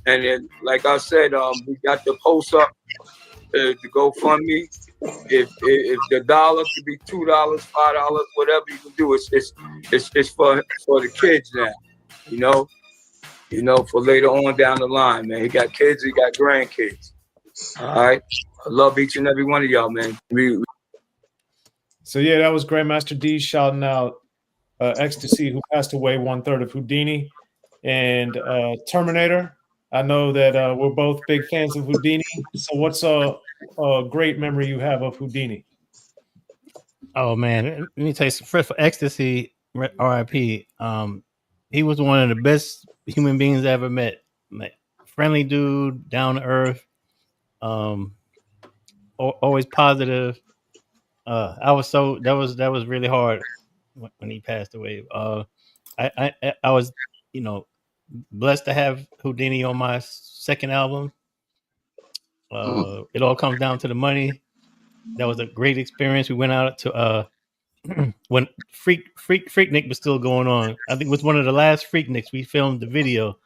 [SPEAKER 4] And then, like I said, we got the post up to GoFundMe. If the dollar could be $2, $5, whatever you can do, it's for the kids now, for later on down the line, man. He got kids, he got grandkids. All right, I love each and every one of y'all, man.
[SPEAKER 9] So yeah, that was Grandmaster D shouting out Ecstasy, who passed away 1/3 of Houdini, and Terminator. I know that we're both big fans of Houdini. So what's a great memory you have of Houdini?
[SPEAKER 8] Oh man, let me tell you. First, for Ecstasy, R.I.P. He was one of the best human beings I ever met. Friendly dude, down to earth, always positive. That was really hard when he passed away. I was, blessed to have Houdini on my second album. It all comes down to the money. That was a great experience. We went out to when Freaknik was still going on. I think it was one of the last Freakniks. We filmed the video.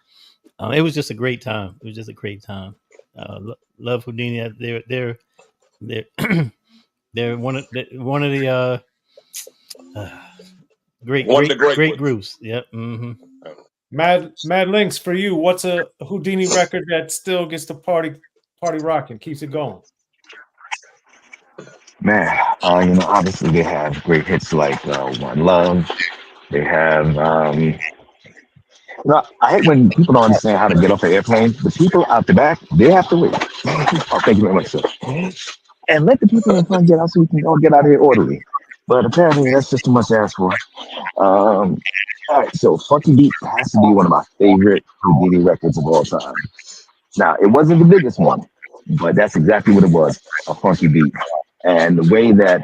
[SPEAKER 8] It was just a great time. It was just a great time. Love Houdini. They're one of the Great groups. Yep. Mm-hmm.
[SPEAKER 9] Mad Links, for you, what's a Houdini record that still gets the party rocking, keeps it going?
[SPEAKER 13] Man, obviously they have great hits like One Love. They have, I hate when people don't understand how to get off an airplane. The people out the back, they have to wait. Oh, thank you very much, sir. And let the people in front get out so we can all get out of here orderly. But apparently that's just too much to ask for. All right, so Funky Beat has to be one of my favorite Houdini records of all time. Now, it wasn't the biggest one, but that's exactly what it was, a funky beat. And the way that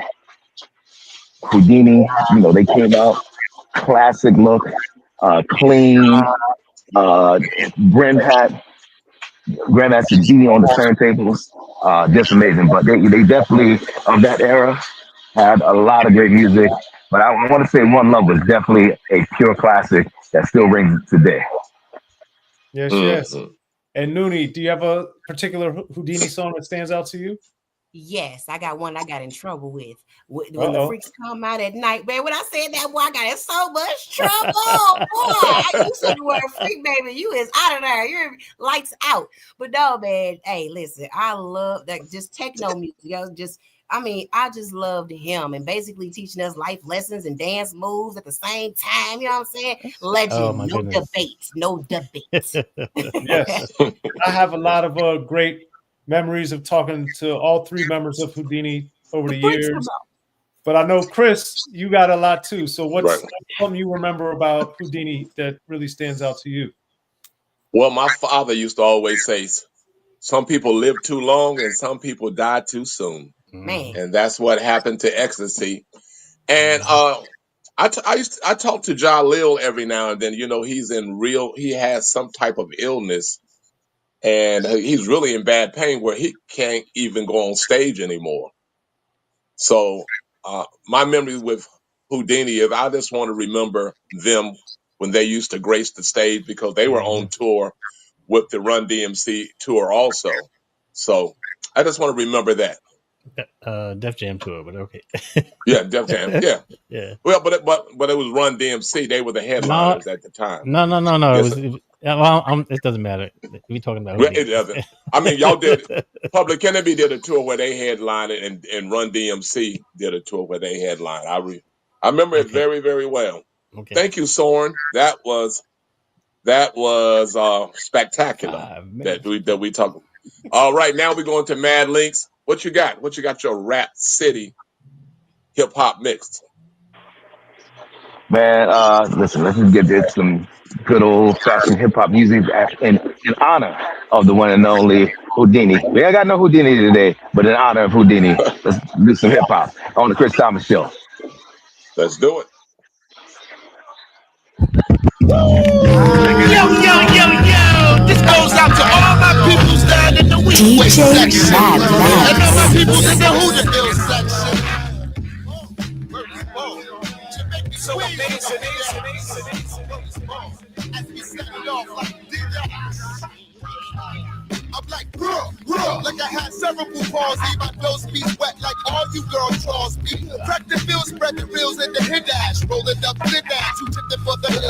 [SPEAKER 13] Houdini, they came out, classic look, clean, Grandmaster Genie on the turntables, just amazing. But they definitely, of that era, had a lot of great music. But I want to say One Love was definitely a pure classic that still rings today.
[SPEAKER 9] Yes, yes. And Noonie, do you have a particular Houdini song that stands out to you?
[SPEAKER 6] Yes, I got one I got in trouble with. When the freaks come out at night, man, when I said that, boy, I got in so much trouble. Boy, you said the word freak, baby. You is out of there. You're lights out. But no, man, hey, listen, I love that just techno music. I just loved him and basically teaching us life lessons and dance moves at the same time. You know what I'm saying? Legend, no debates.
[SPEAKER 9] Yes, I have a lot of great memories of talking to all three members of Houdini over the years. But I know, Chris, you got a lot too. So what's something you remember about Houdini that really stands out to you?
[SPEAKER 1] Well, my father used to always say, some people live too long and some people die too soon.
[SPEAKER 6] Man.
[SPEAKER 1] And that's what happened to Ecstasy. And I talk to Jalil every now and then. He has some type of illness and he's really in bad pain where he can't even go on stage anymore. So my memory with Houdini is I just want to remember them when they used to grace the stage because they were on tour with the Run DMC tour also. So I just want to remember that.
[SPEAKER 8] Def Jam tour, but okay.
[SPEAKER 1] Yeah, Def Jam. Yeah.
[SPEAKER 8] Yeah.
[SPEAKER 1] Well, but it was Run DMC. They were the headliners at the time.
[SPEAKER 8] No. It doesn't matter. We talking about
[SPEAKER 1] It doesn't. I mean, y'all did. Public Enemy did a tour where they headlined it, and Run DMC did a tour where they headlined. I remember it very, very well.
[SPEAKER 8] Okay.
[SPEAKER 1] Thank you, Soren. That was spectacular. That we talked. All right, now we're going to Mad Links. What you got? What you got? Your Rap City hip hop mixed.
[SPEAKER 13] Man, listen, let's just get into some good old fashioned hip hop music in honor of the one and only Houdini. We ain't got no Houdini today, but in honor of Houdini, let's do some hip hop on the Chris Thomas Show.
[SPEAKER 1] Let's do it.
[SPEAKER 14] Yo! This goes out to all my people down in the West section. And all my people in the Hooterville section. So amazing. As we set it off like DJ. I'm like, bruh, like I had cerebral palsy. My nose be wet like all you girl draws me. Crack the field, spread the reels in the hit ash. Rolling up thin ass, who tipped it for the hood.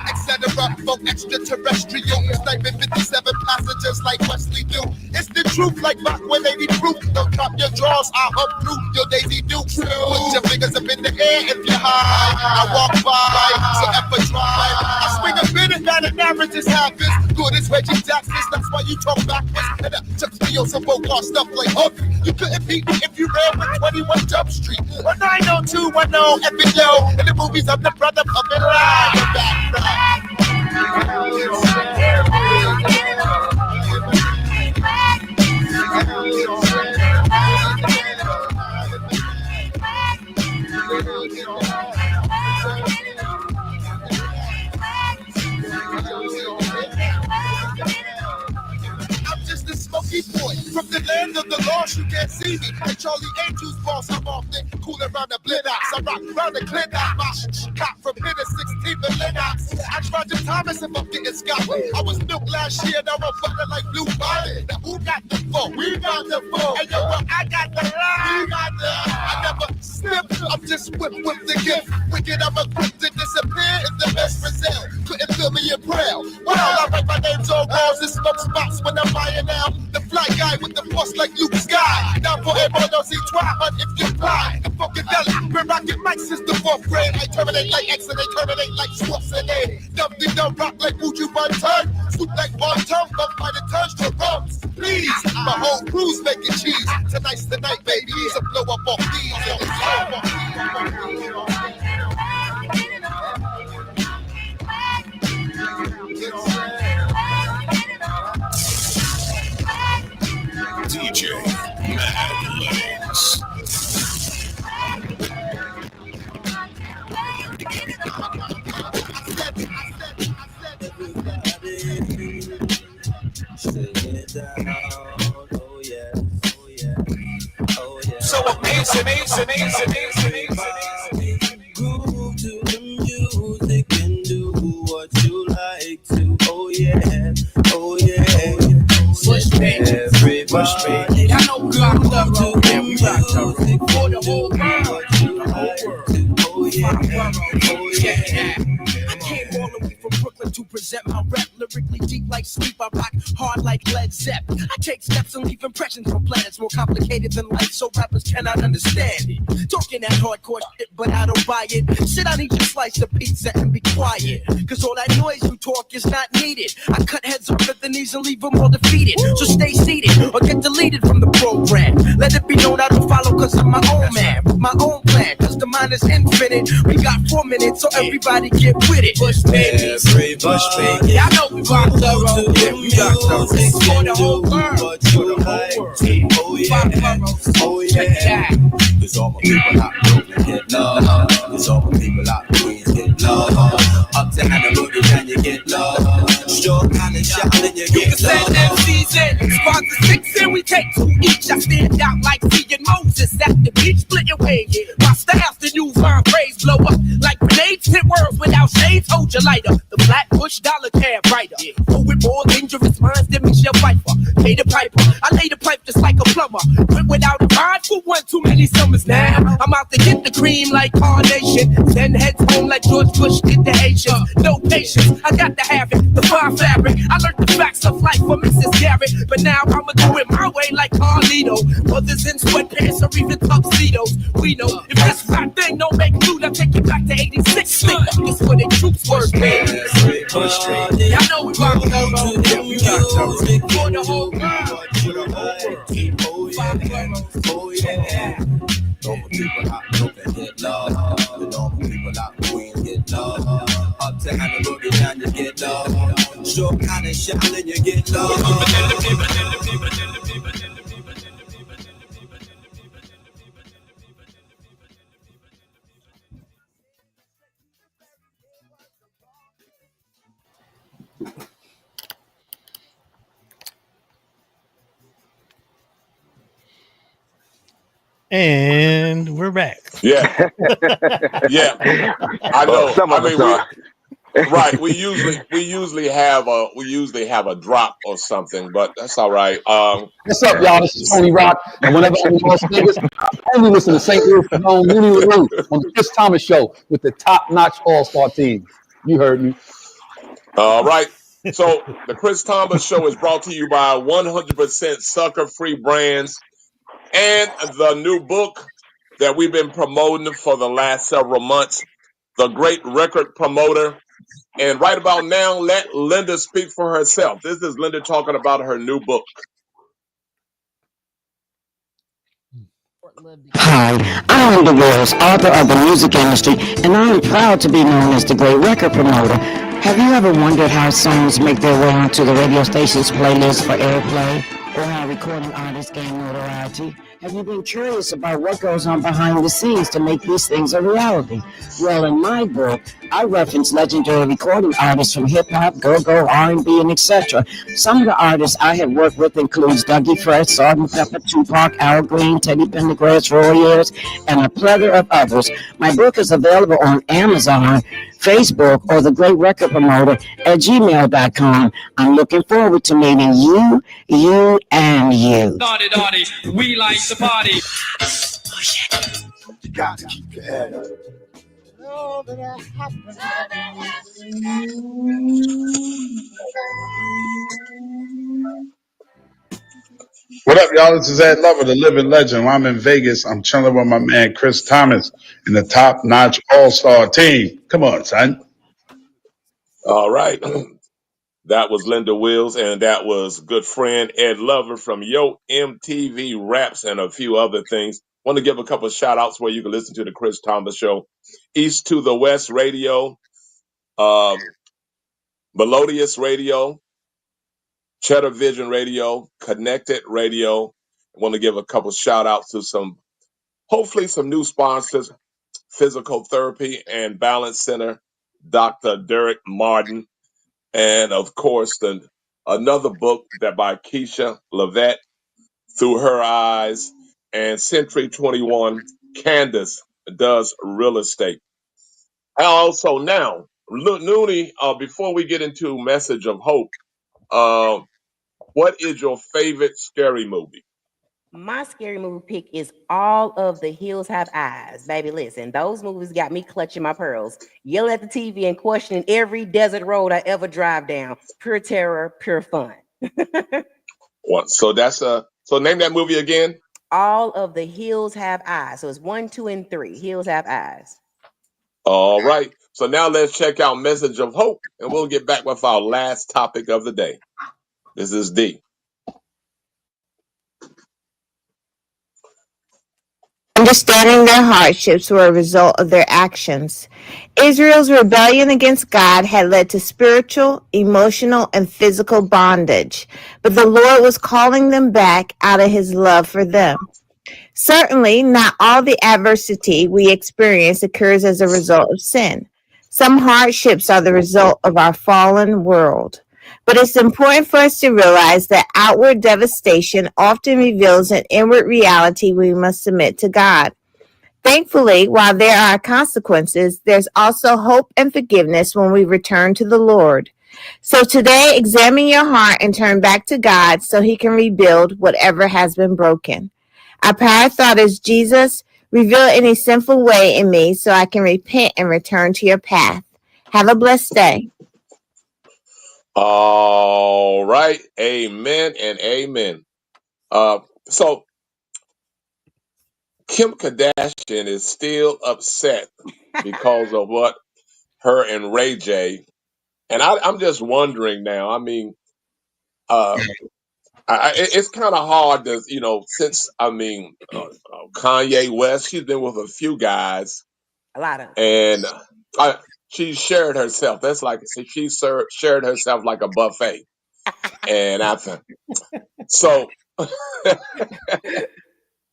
[SPEAKER 14] Etc. Folk extraterrestrial. Sniping 57 passengers like Wesley do. It's the truth like Mach 180 proof. Don't drop your drawers, I'll uproot your Daisy Dukes. Put your fingers up in the air if you're high. I walk by, so ever drive. I swing a minute, that an average is happens. Good as Reggie Jackson's, that's why you talk backwards. And chucks me on some Bogart stuff like Hook. You couldn't beat me if you ran with 21 Jump Street. Or 90210 Epic Yo. In the movies, I'm the brother of the line. I'm just a smoky boy from the land of the lost. You can't see me. Like Charlie Angel's boss, I'm often cool around the Blitz. I rock around the Clint. Cop from Hitter 16 to Lennox. Ask Roger Thomas if I'm getting Scotland. I was milk last year, now I'm fucking like Blue Bonnet. Now who got the phone? We got the phone. And yo, well, I got the line. We got the. I never slip. I'm just whipped with the gift. Wicked, I'm equipped to
[SPEAKER 5] feel me in prayer. Well, I write my names on walls and smoke spots when I'm lying now. The fly guy with the force like Luke Sky. Down for everyone else, he try, but if you fly, the funkadelic, been rocking mics since the 4th grade. I terminate like X and they terminate like Schwarzenegger. Dump the dumb rock like Wuju Bunton. Swoop like one tongue, but by the turns to rumps. Please, my whole crew's making cheese. Tonight's the night, baby. So blow up off these.
[SPEAKER 2] DJ Mad Legs.
[SPEAKER 5] So amazing.
[SPEAKER 14] Groove to the music and do what you like to. Oh yeah. Push me, everybody. I know we rock the road, and we rock the road for the whole world. Oh yeah. I came all the way from Brooklyn to present my rap, lyrically deep like sleep. I rock hard like Led Zepp. I take steps and leave impressions from planets more complicated than life, so rappers cannot understand it. Talking that hardcore shit, but I don't buy it. Shit, I need you to slice the pizza and be quiet, cause all that noise you talk is not needed. I cut heads off at the knees and leave them all defeated. So stay seated or get deleted from the program. Let it be known I don't follow cause I'm my own man, my own plan, cause the mind is infinite. We got 4 minutes, so everybody get with it. Push baby, I know we rock the road, yeah, we rock the road for the whole world. Oh yeah.
[SPEAKER 5] There's all my people out there get love. There's all my people out there get love. Up to the boogie, can you get love? Short kind of shot, then you get love.
[SPEAKER 14] MCs in, squad to 6 and we take 2 each. I stand out like seeing Moses at the beach, splitting waves. My style's the new fine praise, blow up like grenades, hit worlds without shades. Hold your lighter, the black push dollar cab writer. Oh, with more dangerous minds than Michelle Pfeiffer. Pay the piper, I lay the pipe just like a plumber. Went without a ride for one too many summers now. I'm out to get the cream like Carnation. Send heads home like George Bush did the Haitians. No patience, I got to have it, the fine fabric. I learned the facts of life from Mrs. Garrett, but now I'ma do it my way like Carlito. Mothers in sweatpants or even tuxedos. We know if this rap thing don't make loot, I'll take you back to 86. It's where the troops were, baby. I know we rock the road, yeah, we rock the road for the whole world.
[SPEAKER 5] Oh yeah. Normal people out there can get love. The normal people out there Queens get love. Up to the boogie down, you get love. Short kind of shot, then you get love.
[SPEAKER 8] And we're back.
[SPEAKER 1] Yeah. I know. I mean, right. We usually have a drop or something, but that's all right.
[SPEAKER 17] What's up, y'all? This is Tony Rock, and whenever I'm in Las Vegas, I only listen to St. Louis on the Chris Thomas Show with the top-notch all-star team. You heard me.
[SPEAKER 1] All right. So the Chris Thomas Show is brought to you by 100% sucker-free brands and the new book that we've been promoting for the last several months, The Great Record Promoter. And right about now, let Linda speak for herself. This is Linda talking about her new book.
[SPEAKER 22] Hi, I'm DeVos, author of the music industry, and I'm proud to be known as the Great Record Promoter. Have you ever wondered how songs make their way onto the radio station's playlist for airplay, or how recording artists gain notoriety? Have you been curious about what goes on behind the scenes to make these things a reality? Well, in my book, I reference legendary recording artists from hip-hop, go-go, R&B, and etc. Some of the artists I have worked with includes Dougie Fresh, Sgt. Pepper, Tupac, Al Green, Teddy Pendergrass, Roy Ayers, and a plethora of others. My book is available on Amazon, Facebook, or the Great Record Promoter at gmail.com. I'm looking forward to meeting you, and you.
[SPEAKER 23] Naughty, we like the party.
[SPEAKER 5] You got to keep your head up. all that has happened.
[SPEAKER 3] What up, y'all? This is Ed Lover, the living legend. I'm in Vegas. I'm chilling with my man Chris Thomas and the top-notch all-star team. Come on, son.
[SPEAKER 1] All right. That was Linda Wills, and that was good friend Ed Lover from Yo MTV Raps and a few other things. Want to give a couple of shout outs where you can listen to the Chris Thomas Show. East to the West Radio, Melodious Radio, Cheddar Vision Radio, Connected Radio. I want to give a couple shout outs to hopefully some new sponsors, Physical Therapy and Balance Center, Dr. Derek Martin, and of course another book that by Keisha Levette, Through Her Eyes, and Century 21, Candace Does Real Estate. And also now, Noonie, before we get into Message of Hope, what is your favorite scary movie?
[SPEAKER 6] My scary movie pick is All of the Hills Have Eyes. Baby, listen, those movies got me clutching my pearls, yelling at the TV and questioning every desert road I ever drive down. Pure terror, pure fun.
[SPEAKER 1] So name that movie again.
[SPEAKER 6] All of the Hills Have Eyes. So it's 1, 2, and 3. Hills Have Eyes.
[SPEAKER 1] All right. So now let's check out Message of Hope, and we'll get back with our last topic of the day. This is D.
[SPEAKER 11] Understanding their hardships were a result of their actions. Israel's rebellion against God had led to spiritual, emotional, and physical bondage, but the Lord was calling them back out of his love for them. Certainly, not all the adversity we experience occurs as a result of sin. Some hardships are the result of our fallen world. But it's important for us to realize that outward devastation often reveals an inward reality we must submit to God. Thankfully, while there are consequences, there's also hope and forgiveness when we return to the Lord. So today, examine your heart and turn back to God so he can rebuild whatever has been broken. Our prayer thought is, Jesus, reveal any sinful way in me so I can repent and return to your path. Have a blessed day.
[SPEAKER 1] All right. Amen and amen. So Kim Kardashian is still upset because of what her and Ray J. And I'm just wondering now. I mean, it's kind of hard to, since Kanye West, she's been with a few guys,
[SPEAKER 6] a lot of,
[SPEAKER 1] and she shared herself. That's like she shared herself like a buffet, and after so.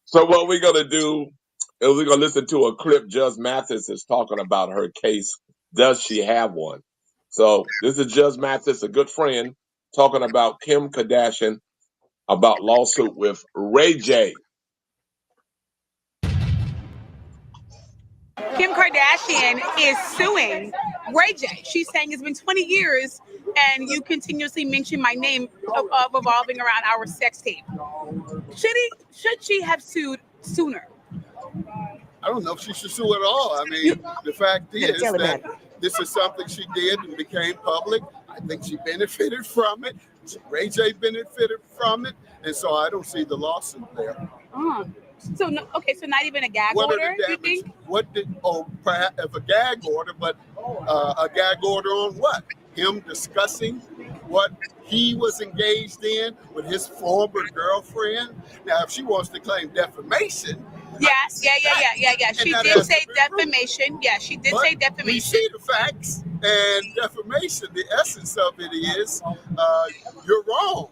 [SPEAKER 1] So what we're gonna do is we're gonna listen to a clip. Judge Mathis is talking about her case. Does she have one? So this is Judge Mathis, a good friend, talking about Kim Kardashian about lawsuit with Ray J.
[SPEAKER 10] Kim Kardashian is suing Ray J. She's saying it's been 20 years and you continuously mention my name of revolving around our sex tape. Should she have sued sooner?
[SPEAKER 23] I don't know if she should sue at all. I mean, the fact is that this is something she did and became public. I think she benefited from it. Ray J benefited from it. And so I don't see the lawsuit there.
[SPEAKER 10] So not even a gag order, you think?
[SPEAKER 23] Perhaps a gag order, but a gag order on what? Him discussing what he was engaged in with his former girlfriend. Now, if she wants to claim defamation.
[SPEAKER 10] Yes, yeah. She did say defamation. Yeah, she did say defamation.
[SPEAKER 23] We see the facts, and defamation, the essence of it is you're wrong.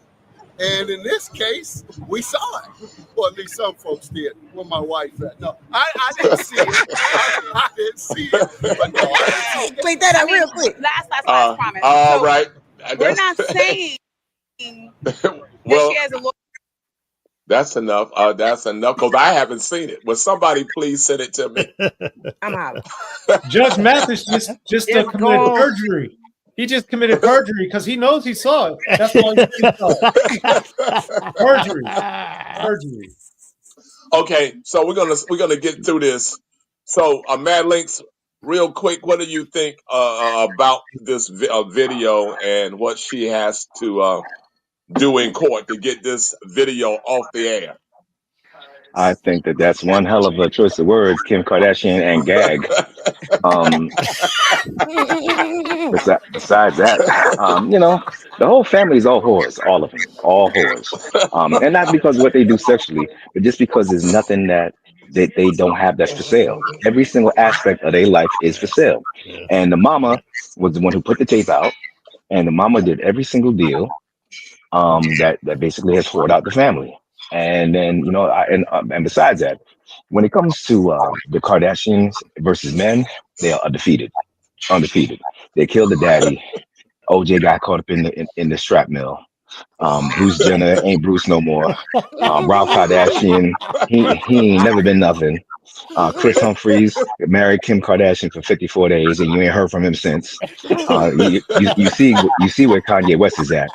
[SPEAKER 23] And in this case, we saw it. Well, at least some folks did. Where my wife at? No, I didn't see it. I didn't see it. But no, I didn't see it.
[SPEAKER 6] Clean that up real quick.
[SPEAKER 10] Last promise.
[SPEAKER 1] All right.
[SPEAKER 10] We're not saying that she has a lawyer.
[SPEAKER 1] That's enough. That's enough because I haven't seen it. Will somebody please send it to me?
[SPEAKER 6] I'm out.
[SPEAKER 9] Judge Mathis just committed perjury. He just committed perjury because he knows he saw it. That's why he saw it. Perjury.
[SPEAKER 1] Okay, so we're gonna get through this. So, Mad Links, real quick, what do you think about this video and what she has to do in court to get this video off the air?
[SPEAKER 13] I think that that's one hell of a choice of words, Kim Kardashian and gag. Um, besides that, the whole family is all whores, all of them, all whores. And not because of what they do sexually, but just because there's nothing that they don't have that's for sale. Every single aspect of their life is for sale.
[SPEAKER 8] Yeah.
[SPEAKER 13] And the mama was the one who put the tape out, and the mama did every single deal that basically has whored out the family. And then and besides that, when it comes to the Kardashians versus men, they are undefeated. They killed the daddy. OJ got caught up in the strap mill. Bruce Jenner ain't Bruce no more. Ralph Kardashian, he ain't never been nothing. Chris Humphries married Kim Kardashian for 54 days, and you ain't heard from him since. You see where Kanye West is at.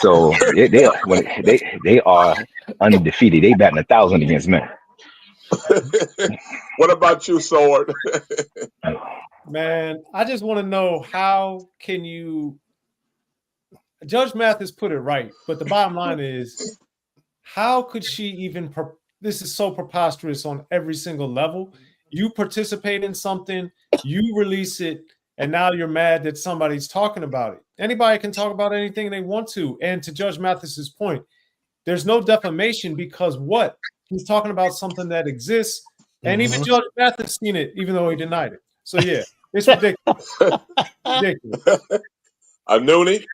[SPEAKER 13] So they are undefeated. They batting 1,000 against men.
[SPEAKER 1] What about you, Sword?
[SPEAKER 9] Man, I just want to know, how can you? Judge Mathis put it right, but the bottom line is, how could she even? This is so preposterous on every single level. You participate in something, you release it, and now you're mad that somebody's talking about it. Anybody can talk about anything they want to. And to Judge Mathis's point, there's no defamation, because what? He's talking about something that exists, and even Judge Mathis seen it, even though he denied it. So yeah, it's ridiculous. Ridiculous.
[SPEAKER 1] Noonie?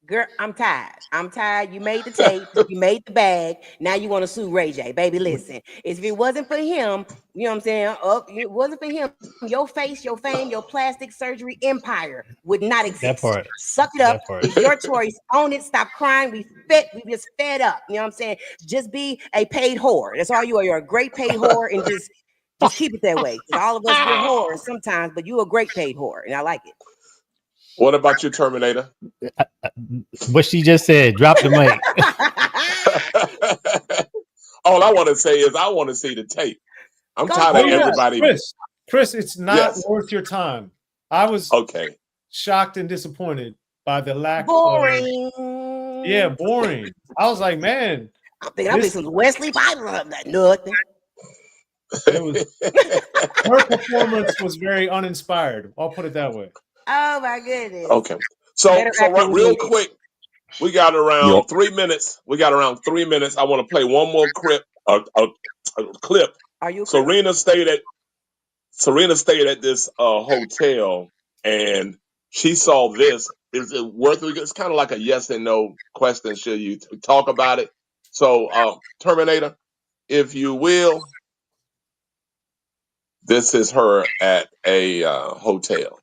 [SPEAKER 6] Girl, I'm tired. I'm tired. You made the tape. You made the bag. Now you want to sue Ray J. Baby, listen. If it wasn't for him, you know what I'm saying? It wasn't for him, your face, your fame, your plastic surgery empire would not exist.
[SPEAKER 8] That part.
[SPEAKER 6] Suck it up.
[SPEAKER 8] That part.
[SPEAKER 6] It's your choice. Own it. Stop crying. We just fed up. You know what I'm saying? Just be a paid whore. That's all you are. You're a great paid whore, and just keep it that way. All of us, we're whores sometimes, but you're a great paid whore, and I like it.
[SPEAKER 1] What about you, Terminator?
[SPEAKER 8] What she just said. Drop the mic.
[SPEAKER 1] All I want to say is I want to see the tape. I'm tired of everybody.
[SPEAKER 9] Chris, it's not worth your time. I was shocked and disappointed by the lack
[SPEAKER 6] boring.
[SPEAKER 9] Boring. I was like, man.
[SPEAKER 6] I'm thinking some Wesley Bible of that nothing.
[SPEAKER 9] Her performance was very uninspired. I'll put it that way.
[SPEAKER 6] Oh my goodness.
[SPEAKER 1] Okay. So real quick, we got around 3 minutes. I want to play one more clip.
[SPEAKER 6] Are you?
[SPEAKER 1] Serena stayed at this hotel, and she saw this. Is it worth it? It's kind of like a yes and no question. Should you talk about it? So, Terminator, if you will, this is her at a hotel,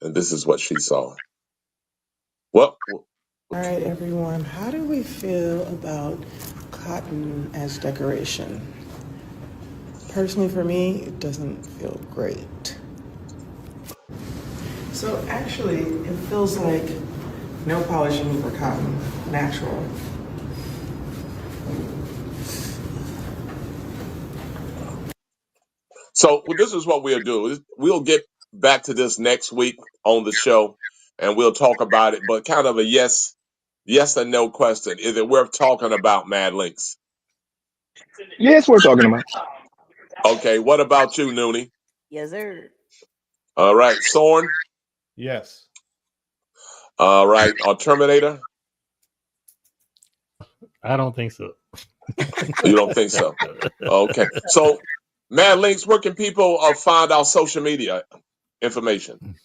[SPEAKER 1] and this is what she saw. Well,
[SPEAKER 19] all right, everyone. How do we feel about cotton as decoration? Personally, for me, it doesn't feel great. So actually, it feels like no polishing for cotton, natural.
[SPEAKER 1] So this is what we'll do. We'll get back to this next week on the show, and we'll talk about it. But kind of a yes or no question. Is it worth talking about, Mad Links?
[SPEAKER 13] Yes, we're talking about.
[SPEAKER 1] Okay. What about you, Noonie?
[SPEAKER 6] Yes, sir.
[SPEAKER 1] All right, Sorn.
[SPEAKER 9] Yes.
[SPEAKER 1] All right, Terminator.
[SPEAKER 8] I don't think so.
[SPEAKER 1] You don't think so? Okay. So, Mad Links, where can people find our social media information?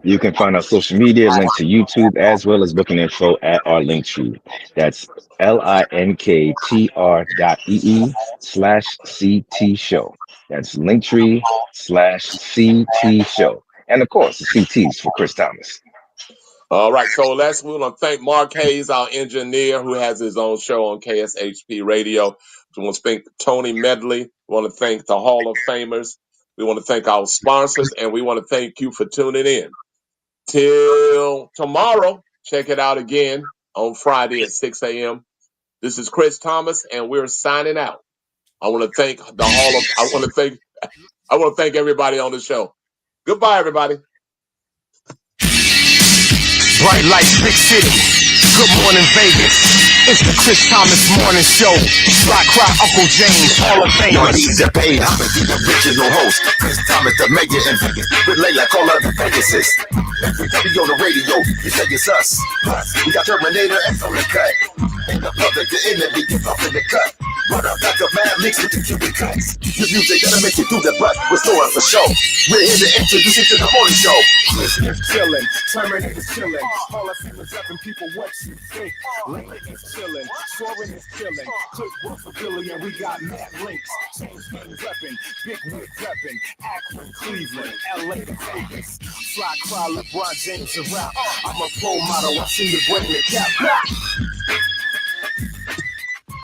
[SPEAKER 13] You can find our social media linked to YouTube, as well as booking info at our Linktree. That's linktr.ee/CTshow. That's Linktree/CTshow. And of course, the CTs for Chris Thomas.
[SPEAKER 1] All right, so we want to thank Mark Hayes, our engineer, who has his own show on KSHP Radio. We want to thank Tony Medley. We want to thank the Hall of Famers. We want to thank our sponsors, and we want to thank you for tuning in. Till tomorrow, check it out again on Friday at 6 a.m. This is Chris Thomas, and we're signing out. I want to thank I want to thank everybody on the show. Goodbye, everybody.
[SPEAKER 5] Bright lights, big city. Good morning, Vegas. It's the Chris Thomas Morning Show. Fly Cry, Uncle James, Hall of Fame.
[SPEAKER 12] No need to pay homage to the original host, Chris Thomas, the mayor in Vegas. Relay like all other Vegases. Everybody on the radio, you say it's us. We got Terminator X on the cut. In the public, the enemy gets off in the cut. Run up like a mad mix with the Cuban cuts. The music that'll make you do the butt. We're storing for show. We're here to introduce you to the morning show.
[SPEAKER 2] Chris is chillin', Terminator's chillin'. Hall of Famers rapping people, what you think? Linktr is chillin', Soarin' is chillin'. Click work for Billy and we got mad links. James Gang reppin', Big Wig reppin'. Akron, Cleveland, LA to Vegas. Fly Cry, LeBron James around. I'm a role model, I see you break the cap.